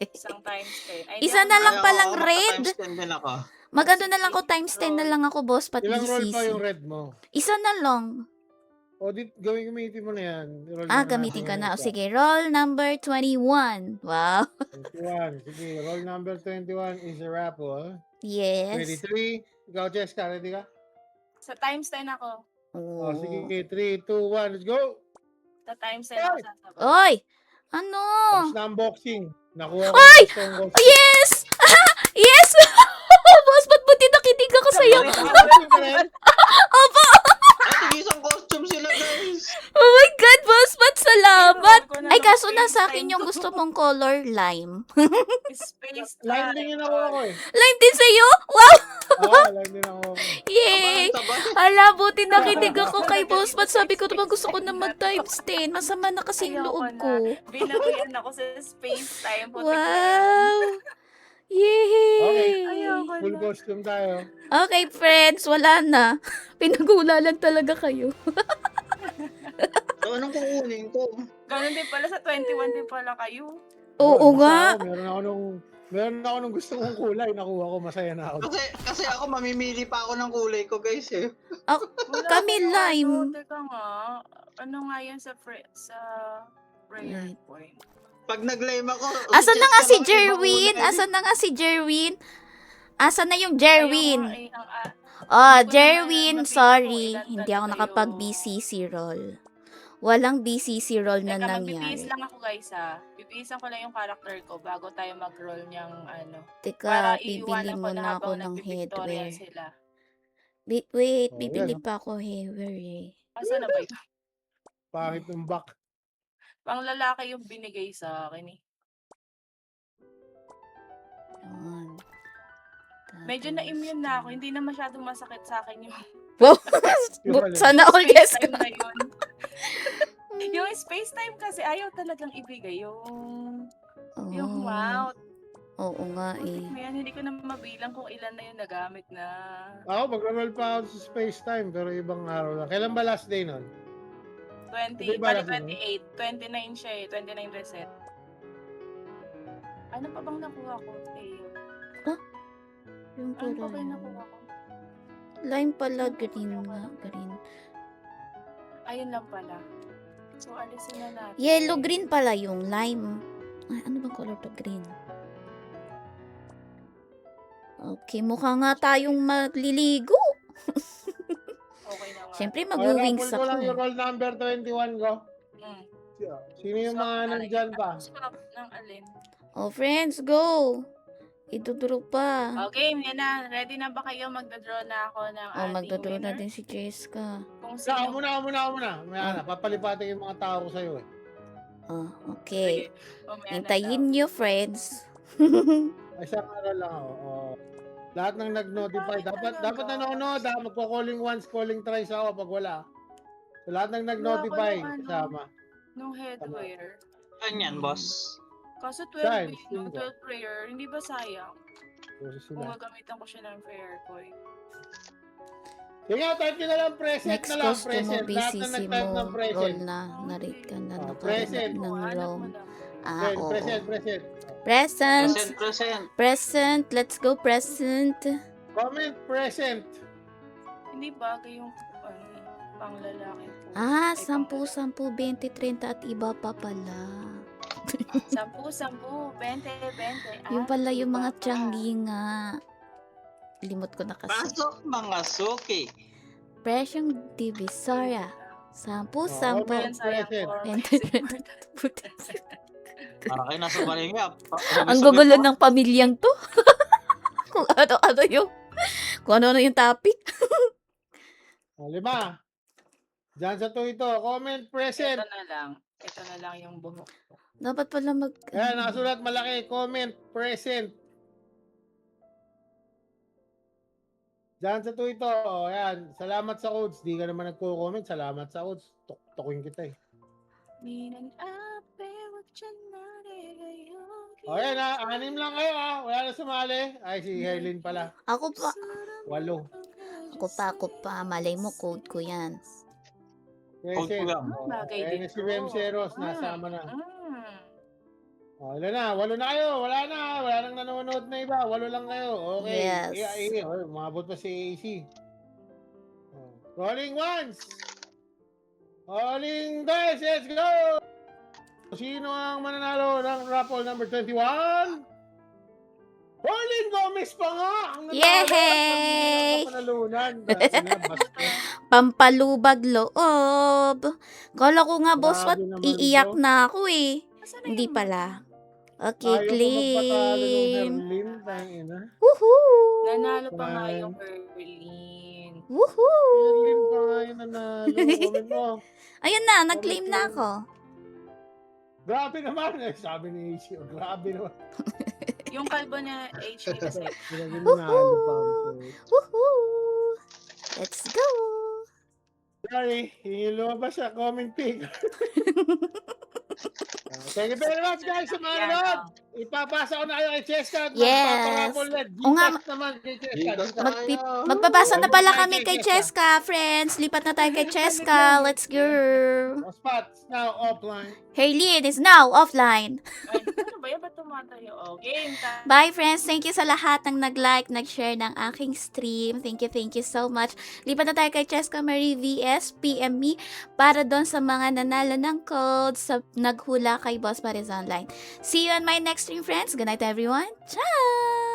Speaker 3: Isang times 10. Ay,
Speaker 1: Isa
Speaker 3: di
Speaker 1: na
Speaker 3: ako-
Speaker 1: lang
Speaker 2: Ay,
Speaker 1: palang
Speaker 2: ako,
Speaker 1: red.
Speaker 2: times 10 din ako.
Speaker 1: Magano na lang ko times 10 na lang ako, boss, pat
Speaker 4: Ilang roll pa
Speaker 1: BCC.
Speaker 4: yung red mo?
Speaker 1: Isa na lang.
Speaker 4: O, gamitin mo na yan. Roll
Speaker 1: Ah,
Speaker 4: na
Speaker 1: gamitin ko
Speaker 4: natin
Speaker 1: na. O,
Speaker 4: isa.
Speaker 1: sige, roll number 21. Wow.
Speaker 4: 21. Sige, roll number 21 is a raffle.
Speaker 1: Yes.
Speaker 4: 23. Ikaw, Jessica, ready ka?
Speaker 3: Sa times 10 ako.
Speaker 4: Oh,
Speaker 1: Oh.
Speaker 4: sige, 3, 2, 1, let's go!
Speaker 3: Sa times 10 ako sasabay.
Speaker 1: Oy! Ano?
Speaker 4: Tapos na unboxing. Nakuha ko
Speaker 1: Ay!
Speaker 4: yung Stone Ghost.
Speaker 1: Yes! yes! boss, ba't buti nakinig ako sa'yo?
Speaker 4: Unboxing ka rin?
Speaker 1: Opo!
Speaker 2: Ay, isang costume sila, guys.
Speaker 1: Oh my God, boss, ba't salamat?
Speaker 3: Pero,
Speaker 1: Ay,
Speaker 3: ako
Speaker 1: kaso
Speaker 3: na
Speaker 1: nasa
Speaker 3: lang
Speaker 1: akin
Speaker 3: space
Speaker 1: yung
Speaker 3: time.
Speaker 1: gusto mong color, lime.
Speaker 3: Space
Speaker 4: Line din yun ako ako eh.
Speaker 1: Lime din sa'yo? Wow!
Speaker 4: Oo, line din ako.
Speaker 1: Yay!
Speaker 2: Sabay.
Speaker 1: Ala, buti nakinig ako kay boss. Ba't sabi ko naman gusto ko na mag-times 10? Masama na kasi yung
Speaker 3: Ayoko
Speaker 1: loob
Speaker 3: na.
Speaker 1: ko.
Speaker 3: Binaguyan ako sa space time.
Speaker 1: Wow! Yay!
Speaker 3: Ayoko
Speaker 4: Full
Speaker 3: na.
Speaker 4: costume tayo.
Speaker 1: Okay, friends, wala na. Pinag-uulalan talaga kayo.
Speaker 2: So, anong kukunin ko?
Speaker 3: Ganun din pala sa 21 din pala kayo.
Speaker 1: Oo
Speaker 4: Basta
Speaker 1: nga.
Speaker 4: ako, meron ako nung gusto kong kulay. Nakuha ko, masaya na ako.
Speaker 2: Kasi ako mamimili pa ako ng kulay ko, guys, eh.
Speaker 3: Wala
Speaker 1: Kami
Speaker 3: akong
Speaker 1: lime.
Speaker 3: ano, teka nga. Ano nga yan sa prayer
Speaker 1: Right.
Speaker 3: point?
Speaker 2: Pag nag-lime ako,
Speaker 1: Asan na
Speaker 2: suggest
Speaker 1: nga
Speaker 2: ka
Speaker 1: si
Speaker 2: ng ibang
Speaker 1: Jerwin?
Speaker 2: kulay.
Speaker 1: Asan na nga si Jerwin? Asan na yung
Speaker 3: Ayaw
Speaker 1: Jerwin?
Speaker 3: nga eh, ang-
Speaker 1: Oh,
Speaker 3: Hindi ko
Speaker 1: Jerwin,
Speaker 3: naman mapili
Speaker 1: sorry.
Speaker 3: kung ilan
Speaker 1: Hindi ako
Speaker 3: talaga
Speaker 1: nakapag-BCC roll. Walang BCC roll na
Speaker 3: Teka, magbibihis
Speaker 1: nangyari.
Speaker 3: lang ako guys ha. Bibihisan ko lang yung character ko bago tayo mag-roll niyang ano.
Speaker 1: Teka,
Speaker 3: Para
Speaker 1: bibili
Speaker 3: iiwanan ko na
Speaker 1: muna ako
Speaker 3: habang
Speaker 1: ng
Speaker 3: nagpipictorial
Speaker 1: headwear.
Speaker 3: sila.
Speaker 1: Wait,
Speaker 4: Oh,
Speaker 1: bibili
Speaker 4: yan,
Speaker 1: pa ako headwear eh.
Speaker 3: Asa na ba yun?
Speaker 4: Pangit ng back.
Speaker 3: Pang lalaki yung binigay sa akin eh.
Speaker 1: Yun.
Speaker 3: Medyo
Speaker 1: Tapos,
Speaker 3: na-immune na ako. Hindi na masyadong masakit sa akin yung
Speaker 1: Wow!
Speaker 4: Yung
Speaker 1: Sana all
Speaker 3: space
Speaker 1: yes
Speaker 3: time
Speaker 1: ka.
Speaker 3: na yun. Yung space time kasi ayaw talagang ibigay yung
Speaker 1: Oh,
Speaker 3: mouth.
Speaker 1: oo nga eh.
Speaker 3: Ngayon, hindi ko na mabilang kung ilan na yung nagamit na.
Speaker 4: Ako, mag-roll pa ako sa space time, pero ibang araw lang. Kailan ba last day nun?
Speaker 3: 20,
Speaker 4: Hindi ba
Speaker 3: bali
Speaker 4: alam
Speaker 3: 28. 29 siya eh. 29 reset. Ano pa bang nakuha ko?
Speaker 1: Yung
Speaker 3: Ano pa
Speaker 1: pala.
Speaker 3: ba yung nakuha ko?
Speaker 1: Lime pala, green nga. Green.
Speaker 3: Ayun lang pala. So, alisin na natin.
Speaker 1: Yellow green pala yung lime. Ay, ano bang color to? Green. Okay, mukha nga tayong magliligo.
Speaker 3: Okay na nga.
Speaker 1: Siyempre,
Speaker 4: Okay,
Speaker 1: mag-wings
Speaker 4: raffle ko lang yung
Speaker 1: ako.
Speaker 4: roll number 21 ko.
Speaker 3: Mm.
Speaker 4: Sino yung mga nandyan pa?
Speaker 3: Swap ng alin.
Speaker 1: Oh, friends, go! Iduduro pa.
Speaker 3: Okay, yan na. Ready na ba kayo? Magdadraw na ako ng
Speaker 1: Oh,
Speaker 3: ating
Speaker 1: magduduro na
Speaker 3: winner?
Speaker 1: din si Jessica.
Speaker 3: Kung
Speaker 4: Ako
Speaker 3: sino.
Speaker 4: muna. May papalipatin yung mga tao ko sa'yo eh.
Speaker 1: Oh, okay.
Speaker 3: Sige, mamaya na
Speaker 1: Hintayin
Speaker 3: daw.
Speaker 1: nyo, friends.
Speaker 4: Ay, isang araw lang ako. Oh. Lahat ng nag-notify.
Speaker 3: Bakit
Speaker 4: Dapat
Speaker 3: talaga?
Speaker 4: nanonood ha. Magko-calling once, calling thrice ako pag wala. So, lahat ng nag-notify,
Speaker 3: Wala ko ng ano.
Speaker 4: kasama.
Speaker 3: No headwear.
Speaker 2: Ano yan, boss?
Speaker 3: Kaso
Speaker 4: Saan?
Speaker 3: 12 no?
Speaker 4: Sino?
Speaker 3: 12 prayer. Hindi ba sayang?
Speaker 4: So,
Speaker 3: Kung
Speaker 4: sila.
Speaker 3: gagamitan ko siya ng prayer coin.
Speaker 4: Sige, type nyo na lang present
Speaker 1: Next
Speaker 4: na lang.
Speaker 1: costume mo,
Speaker 4: Present. Lahat na
Speaker 1: BCC
Speaker 4: nag-type
Speaker 1: mo,
Speaker 4: ng present.
Speaker 1: roll na. Narate ka na.
Speaker 4: Oh,
Speaker 1: Nakahanap
Speaker 4: present.
Speaker 1: ng
Speaker 3: Hanap
Speaker 1: roam.
Speaker 3: mo lang.
Speaker 1: Ah,
Speaker 4: Okay,
Speaker 1: oo.
Speaker 4: present.
Speaker 1: Present.
Speaker 2: Present.
Speaker 1: Present. Let's go, present.
Speaker 4: Comment present.
Speaker 3: Hindi bagay yung ano, pang lalaki po.
Speaker 1: Ah,
Speaker 3: Ay,
Speaker 1: 10,
Speaker 3: pang
Speaker 1: 10, 20, 30 at iba pa pala.
Speaker 3: 10, 10, 20, 20.
Speaker 1: Yung pala yung mga
Speaker 3: iba pa.
Speaker 1: tiyanggi nga. Limot ko na kasi.
Speaker 2: Pasok, mga suki.
Speaker 1: Presyong Divisoria. 10,
Speaker 4: Oh,
Speaker 1: 10.
Speaker 3: Yan sayang
Speaker 1: Present.
Speaker 3: for
Speaker 2: Para kayo nasa balinga.
Speaker 1: Ang gugulo ng pamilyang to. Kung ano-ano yung topic.
Speaker 4: O, 5. Diyan sa ito. Comment present.
Speaker 3: Ito na lang yung buhok.
Speaker 1: Dapat pala
Speaker 4: Ayan, nakasulat malaki. Comment present. Diyan sa ito. Ayan. Salamat sa codes. Di ka naman nagko-comment. Salamat sa codes. Tukin kita eh.
Speaker 3: Ninang ape, wag dyan na rin
Speaker 4: O, ayan ha. 6 lang kayo ha. Wala na sumali. Ay, si Herlin pala.
Speaker 1: Ako pa.
Speaker 4: 8.
Speaker 1: Ako pa. Malay mo, code ko yan.
Speaker 2: Code ko
Speaker 4: Present.
Speaker 2: lang.
Speaker 4: O,
Speaker 3: Bagay
Speaker 4: ayan
Speaker 3: din
Speaker 4: si
Speaker 3: to.
Speaker 4: Mem Seros. Nasama na. Walo na kayo. Wala nang nanonood na iba. 8 lang kayo. Okay.
Speaker 1: Yes.
Speaker 4: Umabot pa si AC. Rolling once. Rolling twice. Let's go. Sino ang mananalo ng raffle number 21? Rolling Gomez pa nga. Ang nanalo.
Speaker 1: Yay!
Speaker 4: Ang panalunan. Dahil na, basta.
Speaker 1: Pampalubag loob. Kala ko nga, boss,
Speaker 4: Grabe
Speaker 1: what?
Speaker 4: naman
Speaker 1: Iiyak
Speaker 4: to.
Speaker 1: na ako eh.
Speaker 3: Asan na
Speaker 1: Hindi
Speaker 3: yung-
Speaker 1: pala. Okay,
Speaker 4: Ayaw ko magpatalo ng
Speaker 1: claim.
Speaker 4: Herlin. Tangina.
Speaker 1: Woohoo!
Speaker 3: Nanalo pa nga
Speaker 4: Fine.
Speaker 3: yung Berlin.
Speaker 4: Herlin
Speaker 1: Woohoo!
Speaker 4: pa nga yung nanalo. Comment mo.
Speaker 1: Ayun na, nag-claim na ako.
Speaker 4: Grabe naman. Sabi ni AC. Grabe naman.
Speaker 3: Yung kalbo niya, HA kasi.
Speaker 4: Grabe nanalo pa ako.
Speaker 1: Woohoo! Let's go!
Speaker 4: Sorry, yung lumabas sa comment pic. Thank you very much guys sa mga nanood. Ipapasa ko na kayo kay Cheska at
Speaker 1: Yes.
Speaker 4: magpaparapol na.
Speaker 1: O nga,
Speaker 4: Gcash naman kay Cheska.
Speaker 2: Gcash
Speaker 4: Dito.
Speaker 1: Magpi-
Speaker 2: tayo.
Speaker 1: Magpapasa na pala
Speaker 4: Bye,
Speaker 1: kami kay
Speaker 4: Cheska.
Speaker 1: Cheska, friends. Lipat na tayo kay Cheska. Let's go!
Speaker 4: Mga spots now offline.
Speaker 1: Haylin is now offline.
Speaker 3: Ay, ano ba yan? Ba't tumatayo? Oh, game time.
Speaker 1: Bye, friends. Thank you sa lahat ng nag-like, nag-share ng aking stream. Thank you so much. Lipat na tayo kay Cheska Marie VS, PM me, para doon sa mga nanalo ng codes sa naghula kay Boss Paris Online. See you on my next stream, friends. Good night, everyone. Ciao!